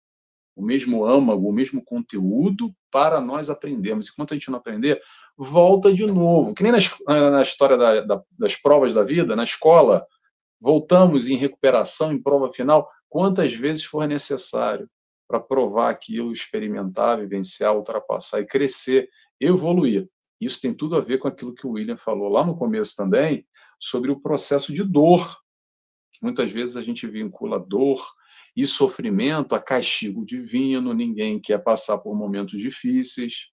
Speaker 1: o mesmo âmago, o mesmo conteúdo para nós aprendermos. Enquanto a gente não aprender, volta de novo. Que nem na história das provas da vida, na escola, voltamos em recuperação, em prova final, quantas vezes for necessário para provar aquilo, experimentar, vivenciar, ultrapassar e crescer, evoluir. Isso tem tudo a ver com aquilo que o William falou lá no começo também, sobre o processo de dor, que muitas vezes a gente vincula dor e sofrimento a castigo divino, ninguém quer passar por momentos difíceis,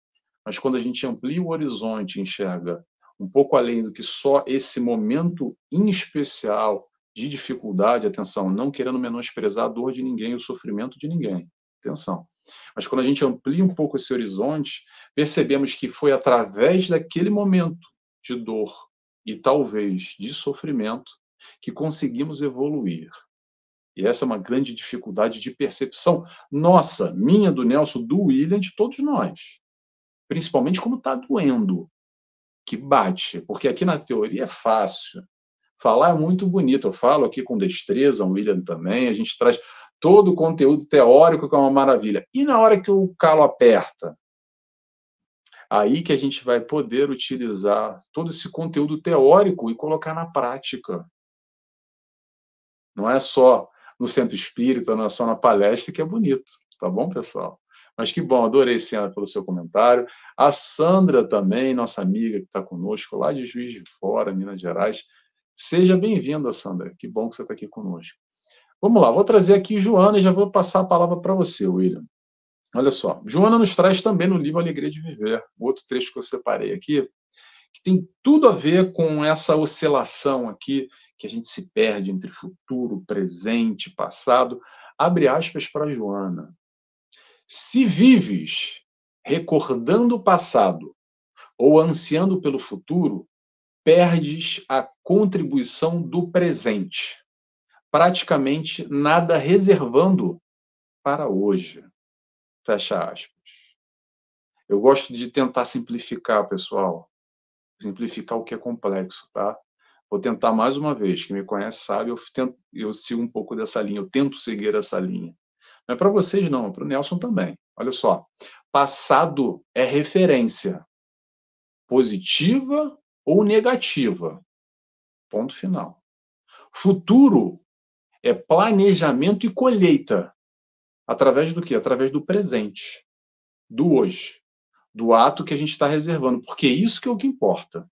Speaker 1: mas quando a gente amplia o horizonte, enxerga um pouco além do que só esse momento em especial de dificuldade, atenção, não querendo menosprezar a dor de ninguém, o sofrimento de ninguém, atenção. Mas quando a gente amplia um pouco esse horizonte, percebemos que foi através daquele momento de dor e talvez de sofrimento que conseguimos evoluir. E essa é uma grande dificuldade de percepção nossa, minha, do Nelson, do William, de todos nós. Principalmente como está doendo, que bate. Porque aqui na teoria é fácil. Falar é muito bonito. Eu falo aqui com destreza, o William também. A gente traz todo o conteúdo teórico, que é uma maravilha. E na hora que o calo aperta, aí que a gente vai poder utilizar todo esse conteúdo teórico e colocar na prática. Não é só no centro espírita, não é só na palestra, que é bonito. Tá bom, pessoal? Mas que bom, adorei, Siena, pelo seu comentário. A Sandra também, nossa amiga que está conosco, lá de Juiz de Fora, Minas Gerais. Seja bem-vinda, Sandra. Que bom que você está aqui conosco. Vamos lá, vou trazer aqui Joana e já vou passar a palavra para você, William. Olha só, Joana nos traz também no livro Alegria de Viver, outro trecho que eu separei aqui, que tem tudo a ver com essa oscilação aqui, que a gente se perde entre futuro, presente, passado. Abre aspas para Joana. Se vives recordando o passado ou ansiando pelo futuro, perdes a contribuição do presente, praticamente nada reservando para hoje. Fecha aspas. Eu gosto de tentar simplificar, pessoal. Simplificar o que é complexo, tá? Vou tentar mais uma vez. Quem me conhece sabe, eu sigo um pouco dessa linha, eu tento seguir essa linha. Não é para vocês, não, é para o Nelson também. Olha só. Passado é referência. Positiva ou negativa. Ponto final. Futuro é planejamento e colheita. Através do quê? Através do presente. Do hoje. Do ato que a gente está reservando. Porque isso que é o que importa.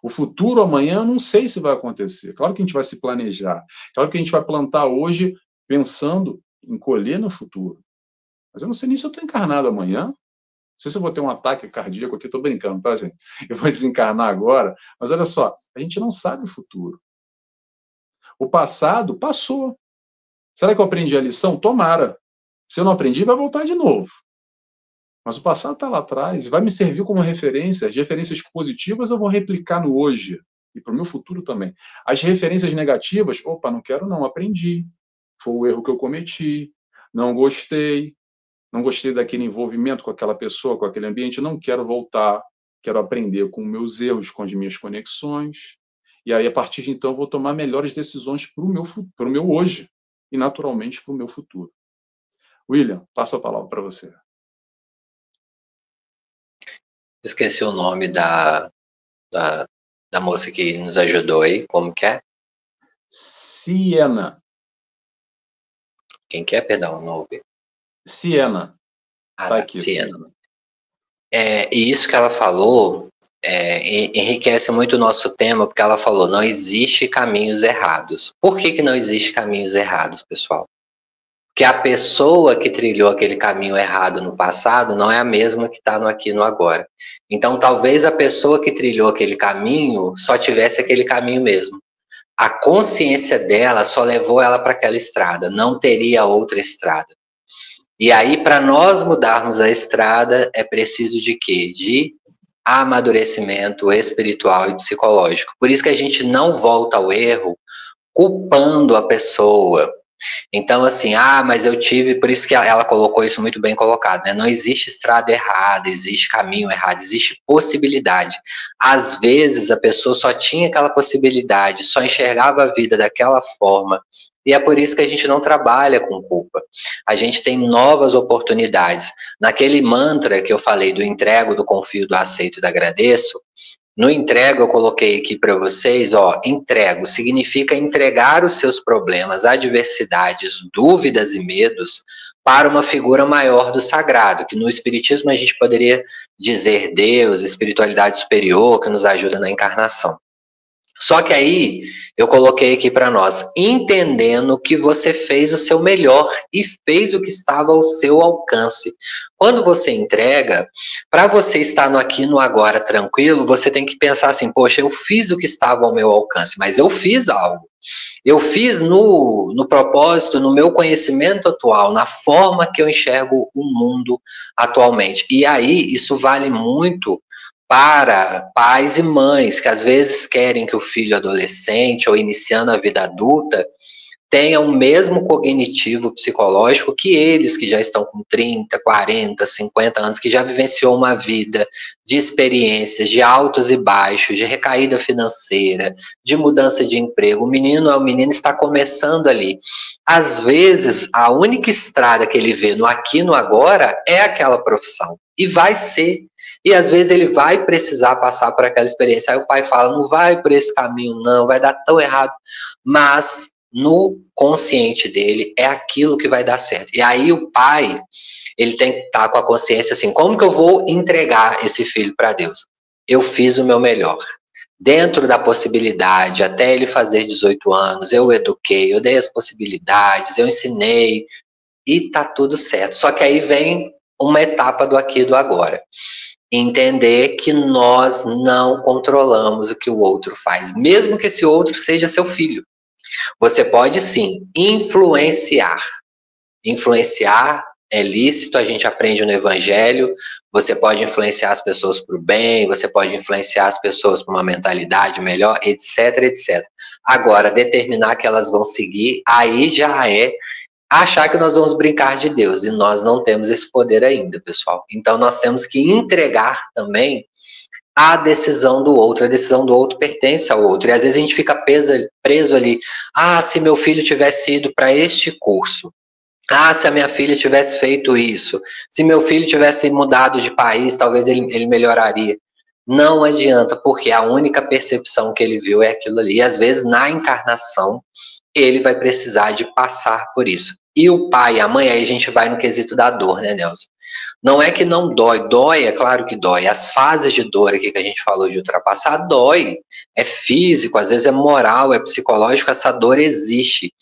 Speaker 1: O futuro amanhã, eu não sei se vai acontecer. Claro que a gente vai se planejar. Claro que a gente vai plantar hoje pensando em colher no futuro. Mas eu não sei nem se eu estou encarnado amanhã. Não sei se eu vou ter um ataque cardíaco aqui. Estou brincando, tá, gente? Eu vou desencarnar agora. Mas olha só, a gente não sabe o futuro. O passado passou. Será que eu aprendi a lição? Tomara. Se eu não aprendi, vai voltar de novo. Mas o passado está lá atrás e vai me servir como referência. As referências positivas eu vou replicar no hoje e para o meu futuro também. As referências negativas, opa, não quero não, aprendi. Foi o erro que eu cometi, não gostei. não gostei daquele envolvimento com aquela pessoa, com aquele ambiente, não quero voltar, quero aprender com meus erros, com as minhas conexões, e aí, a partir de então, eu vou tomar melhores decisões para o meu hoje e, naturalmente, para o meu futuro. William, passo a palavra para você.
Speaker 2: Esqueci o nome da moça que nos ajudou aí, como que é?
Speaker 1: Siena.
Speaker 2: Quem que é? Perdão, não ouvi.
Speaker 1: Siena.
Speaker 2: Ah,
Speaker 1: Tá
Speaker 2: tá,
Speaker 1: aqui,
Speaker 2: Siena.
Speaker 1: Siena.
Speaker 2: E isso que ela falou enriquece muito o nosso tema, porque ela falou, não existe caminhos errados. Por que não existe caminhos errados, pessoal? Porque a pessoa que trilhou aquele caminho errado no passado não é a mesma que está no aqui e no agora. Então, talvez a pessoa que trilhou aquele caminho só tivesse aquele caminho mesmo. A consciência dela só levou ela para aquela estrada, não teria outra estrada. E aí, para nós mudarmos a estrada, é preciso de quê? De amadurecimento espiritual e psicológico. Por isso que a gente não volta ao erro culpando a pessoa. Então, assim, mas eu tive, por isso que ela colocou isso muito bem colocado, né? Não existe estrada errada, existe caminho errado, existe possibilidade. Às vezes a pessoa só tinha aquela possibilidade, só enxergava a vida daquela forma, e é por isso que a gente não trabalha com culpa. A gente tem novas oportunidades. Naquele mantra que eu falei do entrego, do confio, do aceito e do agradeço, no entrego, eu coloquei aqui para vocês, entrego significa entregar os seus problemas, adversidades, dúvidas e medos para uma figura maior do sagrado, que no Espiritismo a gente poderia dizer Deus, espiritualidade superior, que nos ajuda na encarnação. Só que aí eu coloquei aqui para nós, entendendo que você fez o seu melhor e fez o que estava ao seu alcance. Quando você entrega, para você estar no aqui e no agora tranquilo, você tem que pensar assim, poxa, eu fiz o que estava ao meu alcance, mas eu fiz algo. Eu fiz no propósito, no meu conhecimento atual, na forma que eu enxergo o mundo atualmente. E aí, isso vale muito para pais e mães que às vezes querem que o filho adolescente ou iniciando a vida adulta tenha o mesmo cognitivo psicológico que eles que já estão com 30, 40, 50 anos, que já vivenciou uma vida de experiências, de altos e baixos, de recaída financeira, de mudança de emprego. O menino está começando ali. Às vezes, a única estrada que ele vê no aqui e no agora é aquela profissão. E vai ser. E às vezes ele vai precisar passar por aquela experiência. Aí o pai fala, não vai por esse caminho não, vai dar tão errado. Mas no consciente dele é aquilo que vai dar certo. E aí o pai, ele tem que estar com a consciência assim, como que eu vou entregar esse filho para Deus? Eu fiz o meu melhor. Dentro da possibilidade, até ele fazer 18 anos, eu eduquei, eu dei as possibilidades, eu ensinei, e tá tudo certo. Só que aí vem uma etapa do aqui e do agora. Entender que nós não controlamos o que o outro faz, mesmo que esse outro seja seu filho. Você pode sim influenciar. Influenciar é lícito, a gente aprende no Evangelho. Você pode influenciar as pessoas para o bem, você pode influenciar as pessoas para uma mentalidade melhor, etc, etc. Agora, determinar que elas vão seguir, aí já é achar que nós vamos brincar de Deus, e nós não temos esse poder ainda, pessoal. Então, nós temos que entregar também a decisão do outro. A decisão do outro pertence ao outro. E às vezes a gente fica preso ali. Se meu filho tivesse ido para este curso. Se a minha filha tivesse feito isso. Se meu filho tivesse mudado de país, talvez ele melhoraria. Não adianta, porque a única percepção que ele viu é aquilo ali. E às vezes na encarnação, ele vai precisar de passar por isso. E o pai e a mãe, aí a gente vai no quesito da dor, né, Nelson? Não é que não dói, dói, é claro que dói. As fases de dor aqui que a gente falou de ultrapassar, dói. É físico, às vezes é moral, é psicológico, essa dor existe.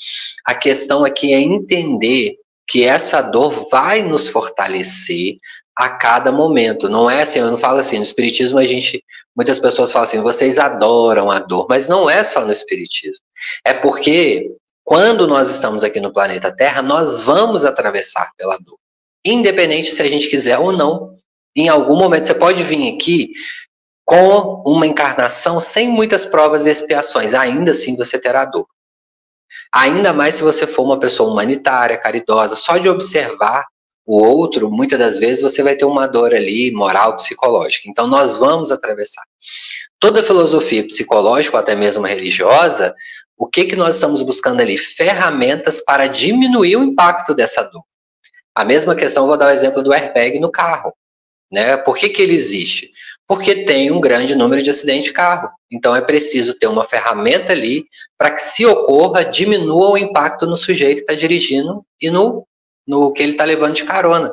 Speaker 2: A questão aqui é entender que essa dor vai nos fortalecer a cada momento. Não é assim, eu não falo assim, no Espiritismo muitas pessoas falam assim, vocês adoram a dor, mas não é só no Espiritismo. É porque quando nós estamos aqui no planeta Terra, nós vamos atravessar pela dor. Independente se a gente quiser ou não. Em algum momento você pode vir aqui com uma encarnação sem muitas provas e expiações. Ainda assim você terá dor. Ainda mais se você for uma pessoa humanitária, caridosa. Só de observar o outro, muitas das vezes você vai ter uma dor ali moral, psicológica. Então nós vamos atravessar. Toda filosofia psicológica, ou até mesmo religiosa, o que nós estamos buscando ali? Ferramentas para diminuir o impacto dessa dor. A mesma questão, vou dar o exemplo do airbag no carro. Né? Por que ele existe? Porque tem um grande número de acidentes de carro. Então é preciso ter uma ferramenta ali para que, se ocorra, diminua o impacto no sujeito que está dirigindo e no que ele está levando de carona.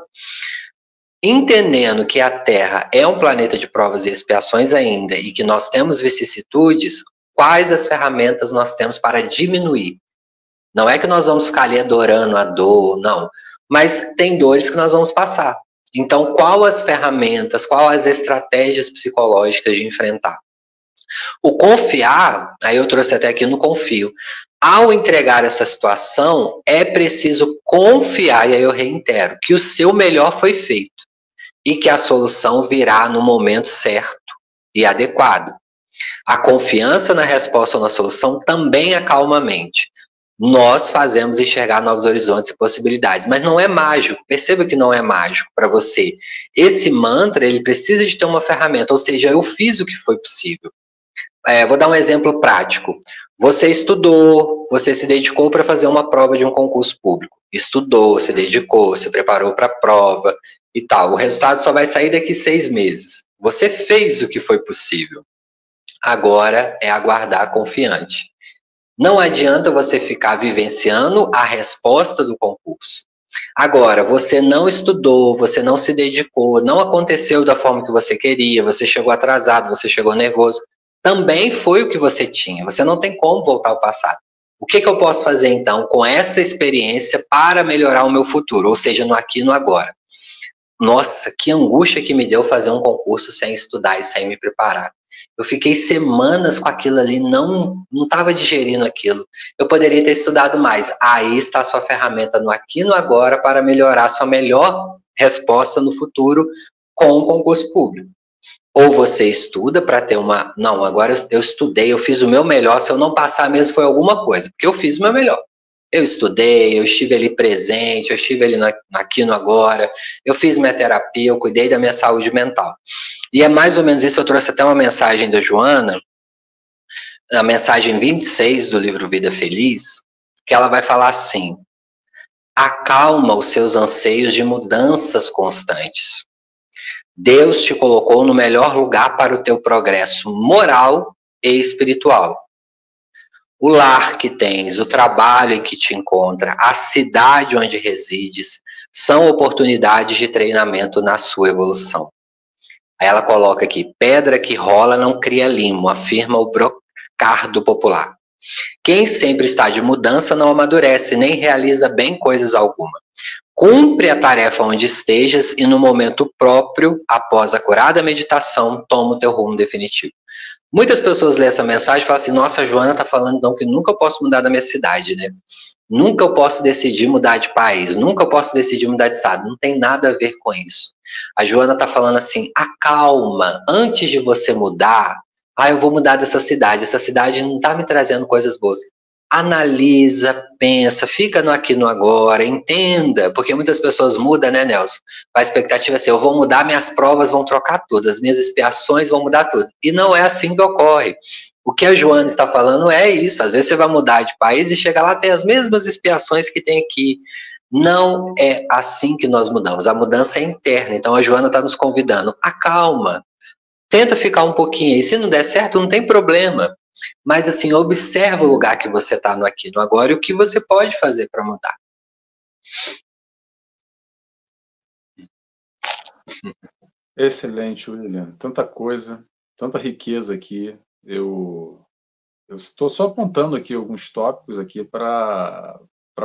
Speaker 2: Entendendo que a Terra é um planeta de provas e expiações ainda e que nós temos vicissitudes, quais as ferramentas nós temos para diminuir? Não é que nós vamos ficar ali adorando a dor, não. Mas tem dores que nós vamos passar. Então, qual as ferramentas, quais as estratégias psicológicas de enfrentar? O confiar, aí eu trouxe até aqui no confio. Ao entregar essa situação, é preciso confiar, e aí eu reitero, que o seu melhor foi feito e que a solução virá no momento certo e adequado. A confiança na resposta ou na solução também acalma a mente. Nós fazemos enxergar novos horizontes e possibilidades, mas não é mágico. Perceba que não é mágico para você. Esse mantra, ele precisa de ter uma ferramenta, ou seja, eu fiz o que foi possível. Vou dar um exemplo prático. Você estudou, você se dedicou para fazer uma prova de um concurso público. Estudou, se dedicou, se preparou para a prova e tal. O resultado só vai sair daqui 6 meses. Você fez o que foi possível. Agora é aguardar confiante. Não adianta você ficar vivenciando a resposta do concurso. Agora, você não estudou, você não se dedicou, não aconteceu da forma que você queria, você chegou atrasado, você chegou nervoso. Também foi o que você tinha. Você não tem como voltar ao passado. O que eu posso fazer, então, com essa experiência para melhorar o meu futuro? Ou seja, no aqui e no agora. Nossa, que angústia que me deu fazer um concurso sem estudar e sem me preparar. Eu fiquei semanas com aquilo ali, não estava digerindo aquilo. Eu poderia ter estudado mais. Aí está a sua ferramenta no aqui e no agora para melhorar a sua melhor resposta no futuro com o concurso público. Ou você estuda para ter uma... Não, agora eu estudei, eu fiz o meu melhor, se eu não passar mesmo foi alguma coisa, porque eu fiz o meu melhor. Eu estudei, eu estive ali presente, eu estive ali no aqui no agora, eu fiz minha terapia, eu cuidei da minha saúde mental. E é mais ou menos isso, eu trouxe até uma mensagem da Joana, a mensagem 26 do livro Vida Feliz, que ela vai falar assim: acalma os seus anseios de mudanças constantes. Deus te colocou no melhor lugar para o teu progresso moral e espiritual. O lar que tens, o trabalho em que te encontra, a cidade onde resides, são oportunidades de treinamento na sua evolução. Aí ela coloca aqui: pedra que rola não cria limo, afirma o brocardo popular. Quem sempre está de mudança não amadurece, nem realiza bem coisas alguma. Cumpre a tarefa onde estejas e no momento próprio, após a curada meditação, toma o teu rumo definitivo. Muitas pessoas lêem essa mensagem e falam assim: nossa, a Joana está falando então que nunca eu posso mudar da minha cidade, né? Nunca eu posso decidir mudar de país, nunca eu posso decidir mudar de estado. Não tem nada a ver com isso. A Joana está falando assim: acalma, antes de você mudar, eu vou mudar dessa cidade, essa cidade não está me trazendo coisas boas. Analisa, pensa, fica no aqui no agora, entenda, porque muitas pessoas mudam, né, Nelson? A expectativa é assim: eu vou mudar, minhas provas vão trocar tudo, as minhas expiações vão mudar tudo. E não é assim que ocorre. O que a Joana está falando é isso: às vezes você vai mudar de país e chega lá, tem as mesmas expiações que tem aqui. Não é assim que nós mudamos, a mudança é interna. Então a Joana está nos convidando: acalma, tenta ficar um pouquinho aí, se não der certo, não tem problema. Mas assim, observa o lugar que você está no aqui, no agora, e o que você pode fazer para mudar.
Speaker 1: Excelente, William. Tanta coisa, tanta riqueza aqui. Eu estou só apontando aqui alguns tópicos aqui para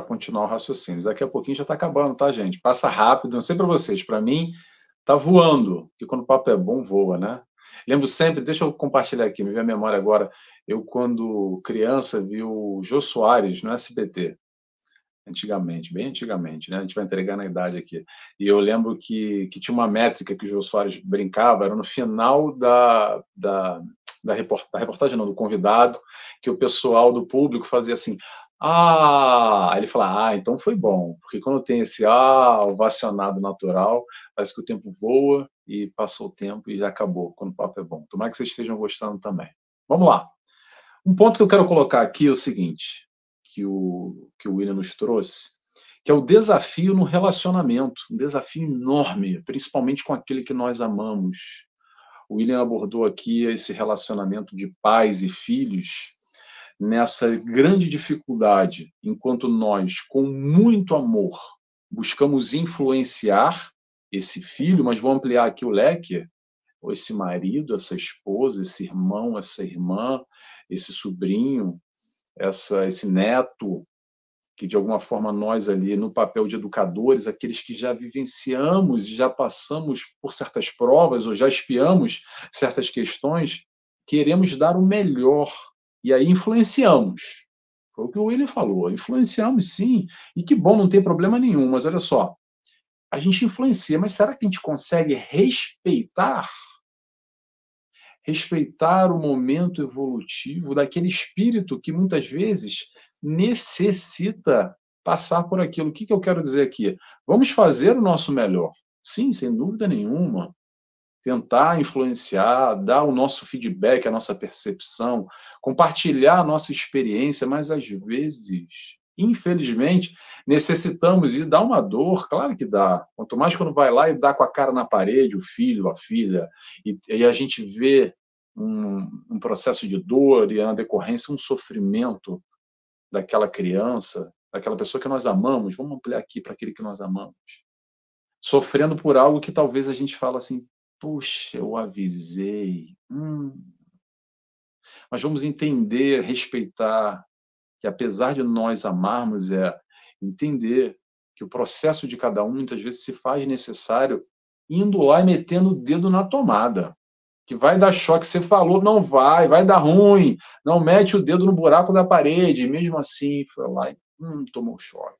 Speaker 1: continuar o raciocínio. Daqui a pouquinho já está acabando, tá, gente? Passa rápido. Não sei para vocês, para mim está voando, porque quando o papo é bom, voa, né? Lembro sempre, deixa eu compartilhar aqui, me veio a memória agora. Eu, quando criança, vi o Jô Soares no SBT. Antigamente, bem antigamente, né? A gente vai entregar na idade aqui. E eu lembro que tinha uma métrica que o Jô Soares brincava, era no final da reportagem, não, do convidado, que o pessoal do público fazia assim: Aí ele fala, então foi bom, porque quando tem esse ovacionado natural, parece que o tempo voa e passou o tempo e já acabou, quando o papo é bom. Tomara que vocês estejam gostando também. Vamos lá. Um ponto que eu quero colocar aqui é o seguinte, que o William nos trouxe, que é o desafio no relacionamento, um desafio enorme, principalmente com aquele que nós amamos. O William abordou aqui esse relacionamento de pais e filhos, nessa grande dificuldade, enquanto nós, com muito amor, buscamos influenciar esse filho, mas vou ampliar aqui o leque, ou esse marido, essa esposa, esse irmão, essa irmã, esse sobrinho, esse neto, que de alguma forma nós ali, no papel de educadores, aqueles que já vivenciamos e já passamos por certas provas ou já espiamos certas questões, queremos dar o melhor e aí influenciamos. Foi o que o William falou, influenciamos sim, e que bom, não tem problema nenhum, mas olha só, a gente influencia, mas será que a gente consegue respeitar o momento evolutivo daquele espírito que muitas vezes necessita passar por aquilo? O que eu quero dizer aqui? Vamos fazer o nosso melhor. Sim, sem dúvida nenhuma. Tentar influenciar, dar o nosso feedback, a nossa percepção, compartilhar a nossa experiência, mas às vezes, infelizmente, necessitamos e dá uma dor, claro que dá. Quanto mais quando vai lá e dá com a cara na parede, o filho, a filha, e a gente vê um processo de dor e, na decorrência, um sofrimento daquela criança, daquela pessoa que nós amamos, vamos ampliar aqui para aquele que nós amamos, sofrendo por algo que talvez a gente fala assim, puxa, eu avisei. Mas vamos entender, respeitar, que apesar de nós amarmos, entender que o processo de cada um muitas vezes se faz necessário indo lá e metendo o dedo na tomada. Que vai dar choque, você falou, não vai dar ruim, não mete o dedo no buraco da parede, e mesmo assim foi lá e tomou choque.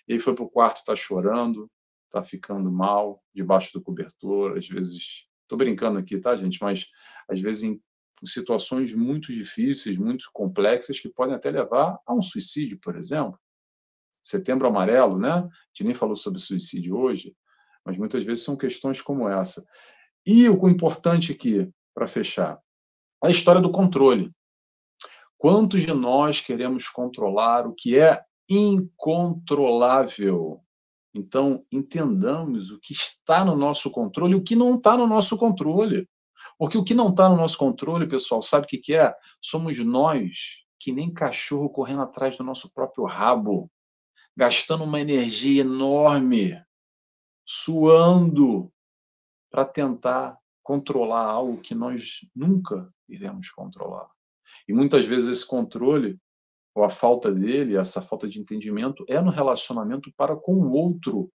Speaker 1: E aí foi para o quarto, está chorando, está ficando mal, debaixo do cobertor, às vezes, estou brincando aqui, tá, gente? Mas às vezes em situações muito difíceis, muito complexas, que podem até levar a um suicídio, por exemplo. Setembro Amarelo, né? A gente nem falou sobre suicídio hoje, mas muitas vezes são questões como essa. E o importante aqui, para fechar, a história do controle. Quantos de nós queremos controlar o que é incontrolável? Então, entendamos o que está no nosso controle e o que não está no nosso controle. Porque o que não está no nosso controle, pessoal, sabe o que é? Somos nós, que nem cachorro correndo atrás do nosso próprio rabo, gastando uma energia enorme, suando, para tentar controlar algo que nós nunca iremos controlar. E muitas vezes esse controle, ou a falta dele, essa falta de entendimento, é no relacionamento para com o outro.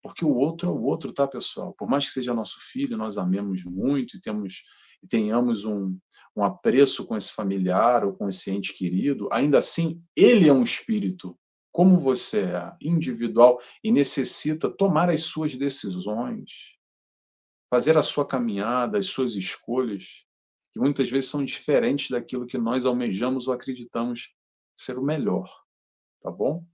Speaker 1: Porque o outro é o outro, tá, pessoal? Por mais que seja nosso filho, nós amemos muito e tenhamos um apreço com esse familiar ou com esse ente querido, ainda assim, ele é um espírito, como você é, individual, e necessita tomar as suas decisões, fazer a sua caminhada, as suas escolhas, que muitas vezes são diferentes daquilo que nós almejamos ou acreditamos ser o melhor, tá bom?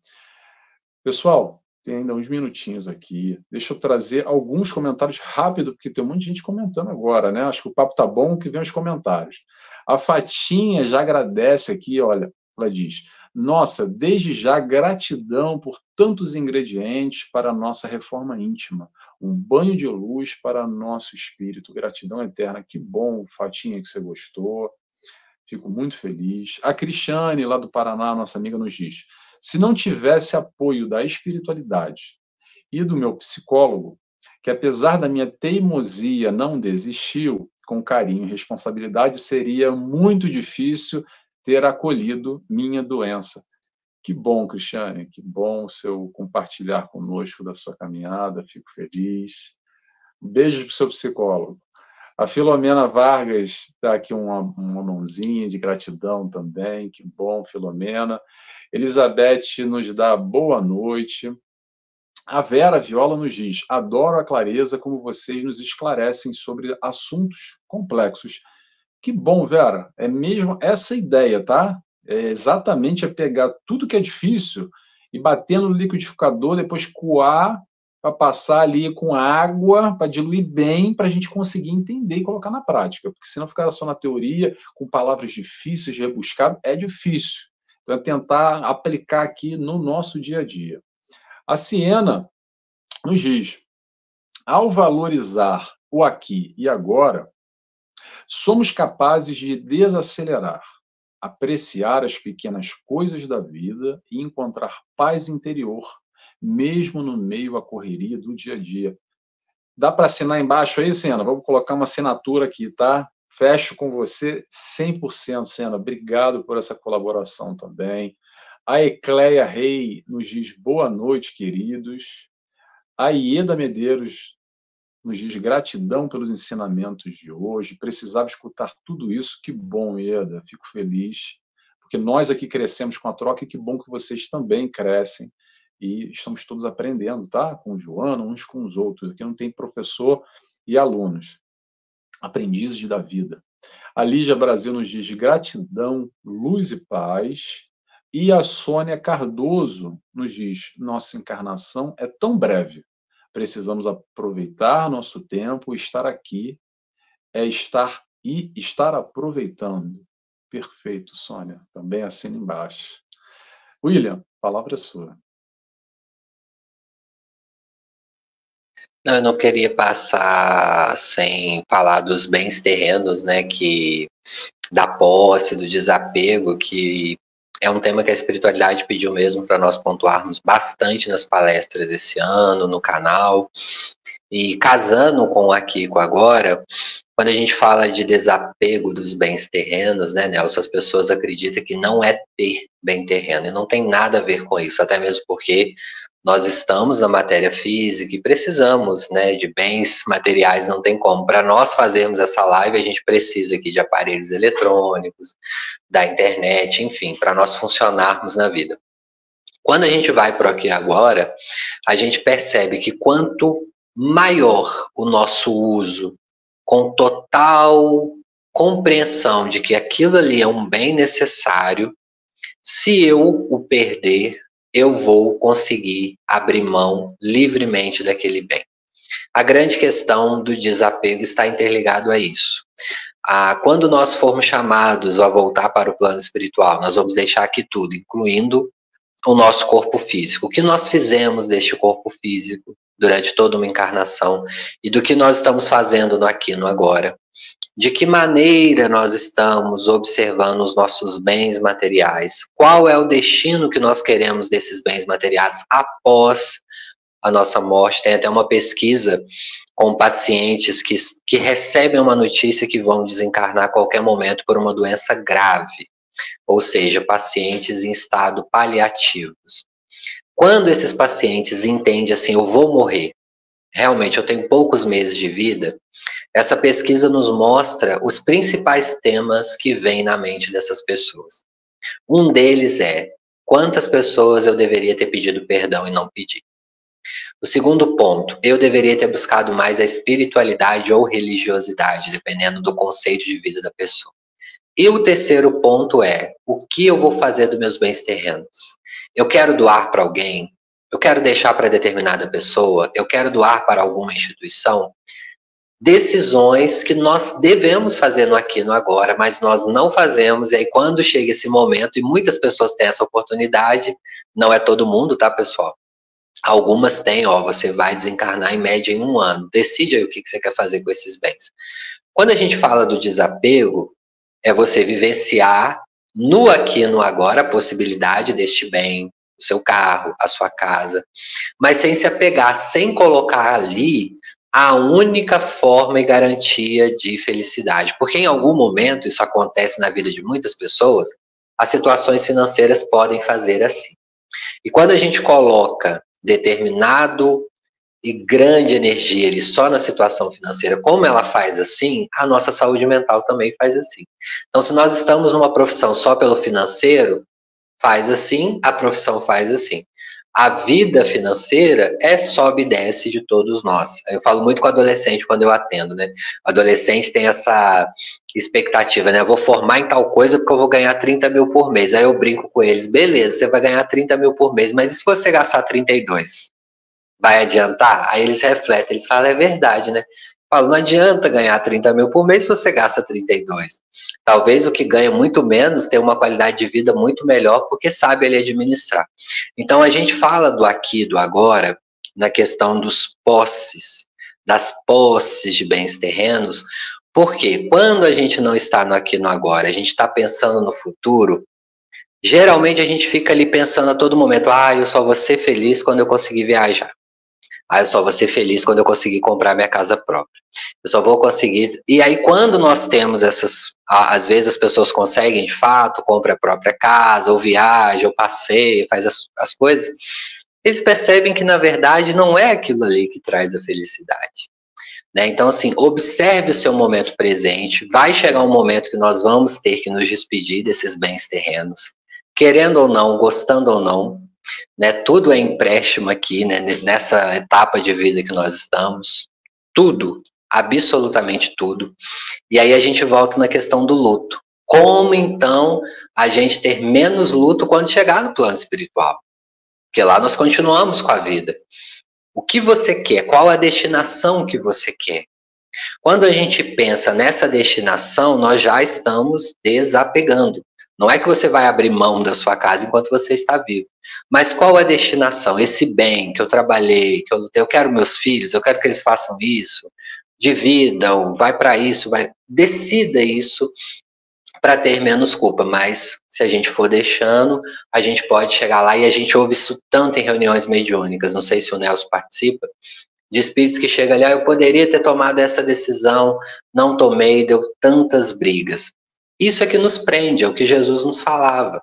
Speaker 1: Pessoal, tem ainda uns minutinhos aqui. Deixa eu trazer alguns comentários rápido, porque tem um monte de gente comentando agora, né? Acho que o papo tá bom, que vem os comentários. A Fatinha já agradece aqui, olha, ela diz: nossa, desde já gratidão por tantos ingredientes para a nossa reforma íntima. Um banho de luz para nosso espírito. Gratidão eterna. Que bom, Fatinha, que você gostou. Fico muito feliz. A Cristiane, lá do Paraná, nossa amiga, nos diz: se não tivesse apoio da espiritualidade e do meu psicólogo, que apesar da minha teimosia não desistiu, com carinho e responsabilidade, seria muito difícil ter acolhido minha doença. Que bom, Cristiane, que bom o seu compartilhar conosco da sua caminhada, fico feliz. Um beijo para o seu psicólogo. A Filomena Vargas dá aqui uma mãozinha de gratidão também, que bom, Filomena. Elizabeth nos dá boa noite. A Vera Viola nos diz: adoro a clareza como vocês nos esclarecem sobre assuntos complexos. Que bom, Vera. É mesmo essa ideia, tá? exatamente pegar tudo que é difícil e bater no liquidificador, depois coar para passar ali com água, para diluir bem, para a gente conseguir entender e colocar na prática. Porque senão ficar só na teoria, com palavras difíceis, rebuscadas, é difícil. Então, é tentar aplicar aqui no nosso dia a dia. A Siena nos diz, ao valorizar o aqui e agora, somos capazes de desacelerar, apreciar as pequenas coisas da vida e encontrar paz interior, mesmo no meio à correria do dia a dia. Dá para assinar embaixo aí, Sena? Vamos colocar uma assinatura aqui, tá? Fecho com você 100%, Sena. Obrigado por essa colaboração também. A Ecleia Rei nos diz boa noite, queridos. A Ieda Medeiros nos diz gratidão pelos ensinamentos de hoje. Precisava escutar tudo isso. Que bom, Ieda. Fico feliz. Porque nós aqui crescemos com a troca e que bom que vocês também crescem. E estamos todos aprendendo, tá? Com o Joana, uns com os outros. Aqui não tem professor e alunos. Aprendizes da vida. A Lígia Brasil nos diz gratidão, luz e paz. E a Sônia Cardoso nos diz nossa encarnação é tão breve. Precisamos aproveitar nosso tempo, estar aqui é estar aproveitando. Perfeito, Sônia. Também assina embaixo. William, a palavra é sua.
Speaker 2: Não, eu não queria passar sem falar dos bens terrenos, né, da posse, do desapego, que é um tema que a espiritualidade pediu mesmo para nós pontuarmos bastante nas palestras esse ano, no canal. E casando com o aqui e com o agora, quando a gente fala de desapego dos bens terrenos, né, Nelson, as pessoas acreditam que não é ter bem terreno, e não tem nada a ver com isso, até mesmo porque nós estamos na matéria física e precisamos, né, de bens materiais, não tem como. Para nós fazermos essa live, a gente precisa aqui de aparelhos eletrônicos, da internet, enfim, para nós funcionarmos na vida. Quando a gente vai para o aqui e agora, a gente percebe que quanto maior o nosso uso, com total compreensão de que aquilo ali é um bem necessário, se eu o perder, eu vou conseguir abrir mão livremente daquele bem. A grande questão do desapego está interligado a isso. Quando nós formos chamados a voltar para o plano espiritual, nós vamos deixar aqui tudo, incluindo o nosso corpo físico. O que nós fizemos deste corpo físico durante toda uma encarnação e do que nós estamos fazendo no aqui, no agora. De que maneira nós estamos observando os nossos bens materiais? Qual é o destino que nós queremos desses bens materiais após a nossa morte? Tem até uma pesquisa com pacientes que recebem uma notícia que vão desencarnar a qualquer momento por uma doença grave, ou seja, pacientes em estado paliativos. Quando esses pacientes entendem assim, eu vou morrer, realmente eu tenho poucos meses de vida, essa pesquisa nos mostra os principais temas que vêm na mente dessas pessoas. Um deles é, quantas pessoas eu deveria ter pedido perdão e não pedi? O segundo ponto, eu deveria ter buscado mais a espiritualidade ou religiosidade, dependendo do conceito de vida da pessoa. E o terceiro ponto é, o que eu vou fazer dos meus bens terrenos? Eu quero doar para alguém? Eu quero deixar para determinada pessoa? Eu quero doar para alguma instituição? Decisões que nós devemos fazer no aqui, no agora, mas nós não fazemos, e aí quando chega esse momento, e muitas pessoas têm essa oportunidade, não é todo mundo, tá, pessoal? Algumas têm, você vai desencarnar em média em 1 ano, decide aí o que você quer fazer com esses bens. Quando a gente fala do desapego, é você vivenciar no aqui e no agora a possibilidade deste bem, o seu carro, a sua casa, mas sem se apegar, sem colocar ali a única forma e garantia de felicidade. Porque em algum momento, isso acontece na vida de muitas pessoas, as situações financeiras podem fazer assim. E quando a gente coloca determinado e grande energia ali só na situação financeira, como ela faz assim, a nossa saúde mental também faz assim. Então, se nós estamos numa profissão só pelo financeiro, faz assim, a profissão faz assim. A vida financeira é sobe e desce de todos nós. Eu falo muito com adolescente quando eu atendo, né? O adolescente tem essa expectativa, né? Eu vou formar em tal coisa porque eu vou ganhar 30 mil por mês. Aí eu brinco com eles, beleza, você vai ganhar 30 mil por mês, mas e se você gastar 32? Vai adiantar? Aí eles refletem, eles falam, é verdade, né? Eu falo, não adianta ganhar 30 mil por mês se você gasta 32. Talvez o que ganha muito menos tenha uma qualidade de vida muito melhor porque sabe ele administrar. Então a gente fala do aqui, do agora, na questão dos posses, das posses de bens terrenos, porque quando a gente não está no aqui, no agora, a gente está pensando no futuro, geralmente a gente fica ali pensando a todo momento, eu só vou ser feliz quando eu conseguir viajar. Eu só vou ser feliz quando eu conseguir comprar minha casa própria. Eu só vou conseguir. E aí, quando nós temos essas. Às vezes as pessoas conseguem, de fato, compra a própria casa, ou viaja, ou passeia, faz as coisas, eles percebem que, na verdade, não é aquilo ali que traz a felicidade. Né? Então, assim, observe o seu momento presente. Vai chegar um momento que nós vamos ter que nos despedir desses bens terrenos, querendo ou não, gostando ou não. Né, tudo é empréstimo aqui, né, nessa etapa de vida que nós estamos. Tudo, absolutamente tudo. E aí a gente volta na questão do luto. Como, então, a gente ter menos luto quando chegar no plano espiritual? Porque lá nós continuamos com a vida. O que você quer? Qual a destinação que você quer? Quando a gente pensa nessa destinação, nós já estamos desapegando. Não é que você vai abrir mão da sua casa enquanto você está vivo. Mas qual a destinação? Esse bem que eu trabalhei, que eu lutei, eu quero meus filhos, eu quero que eles façam isso, dividam, vai para isso, vai. Decida isso para ter menos culpa. Mas se a gente for deixando, a gente pode chegar lá e a gente ouve isso tanto em reuniões mediúnicas. Não sei se o Nelson participa, de espíritos que chegam ali, eu poderia ter tomado essa decisão, não tomei, deu tantas brigas. Isso é que nos prende, é o que Jesus nos falava.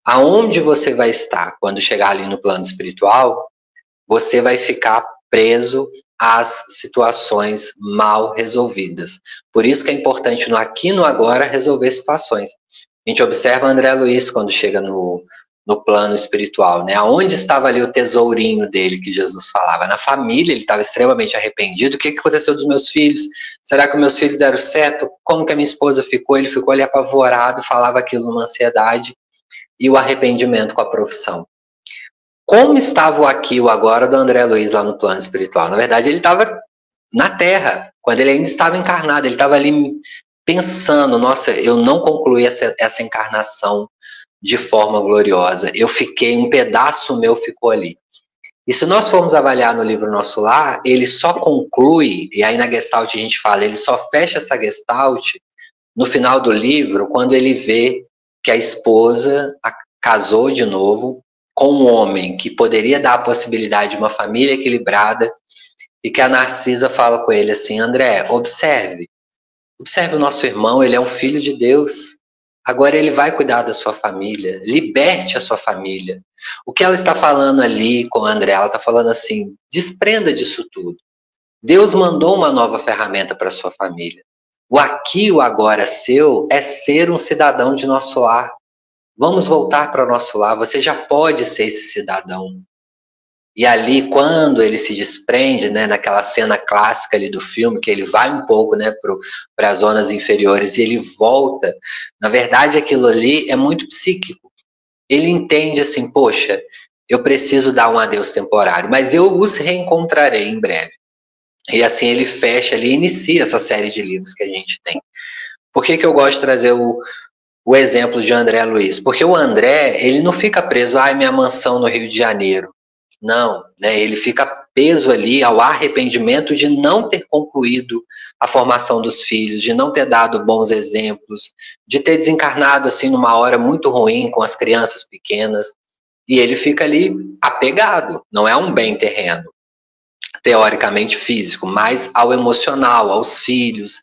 Speaker 2: Aonde você vai estar quando chegar ali no plano espiritual, você vai ficar preso às situações mal resolvidas. Por isso que é importante no aqui e no agora resolver situações. A gente observa André Luiz quando chega no plano espiritual, né? Aonde estava ali o tesourinho dele que Jesus falava? Na família, ele estava extremamente arrependido. O que aconteceu dos meus filhos? Será que meus filhos deram certo? Como que a minha esposa ficou? Ele ficou ali apavorado, falava aquilo numa ansiedade e o arrependimento com a profissão. Como estava o aqui, o agora do André Luiz lá no plano espiritual? Na verdade, ele estava na Terra, quando ele ainda estava encarnado, ele estava ali pensando, nossa, eu não concluí essa encarnação de forma gloriosa. Eu fiquei, um pedaço meu ficou ali. E se nós formos avaliar no livro Nosso Lar, ele só conclui, e aí na Gestalt a gente fala, ele só fecha essa Gestalt no final do livro, quando ele vê que a esposa casou de novo com um homem que poderia dar a possibilidade de uma família equilibrada, e que a Narcisa fala com ele assim, André, observe o nosso irmão, ele é um filho de Deus. Agora ele vai cuidar da sua família, liberte a sua família. O que ela está falando ali com a André, ela está falando assim, desprenda disso tudo. Deus mandou uma nova ferramenta para a sua família. O aqui, o agora seu, é ser um cidadão de nosso lar. Vamos voltar para o nosso lar, você já pode ser esse cidadão. E ali, quando ele se desprende, né, naquela cena clássica ali do filme, que ele vai um pouco, né, para as zonas inferiores e ele volta, na verdade aquilo ali é muito psíquico. Ele entende assim, poxa, eu preciso dar um adeus temporário, mas eu os reencontrarei em breve. E assim ele fecha ali, inicia essa série de livros que a gente tem. Por que eu gosto de trazer o exemplo de André Luiz? Porque o André, ele não fica preso, minha mansão no Rio de Janeiro. Não, né? Ele fica preso ali ao arrependimento de não ter concluído a formação dos filhos, de não ter dado bons exemplos, de ter desencarnado assim numa hora muito ruim com as crianças pequenas. E ele fica ali apegado, não é um bem terreno, teoricamente físico, mas ao emocional, aos filhos,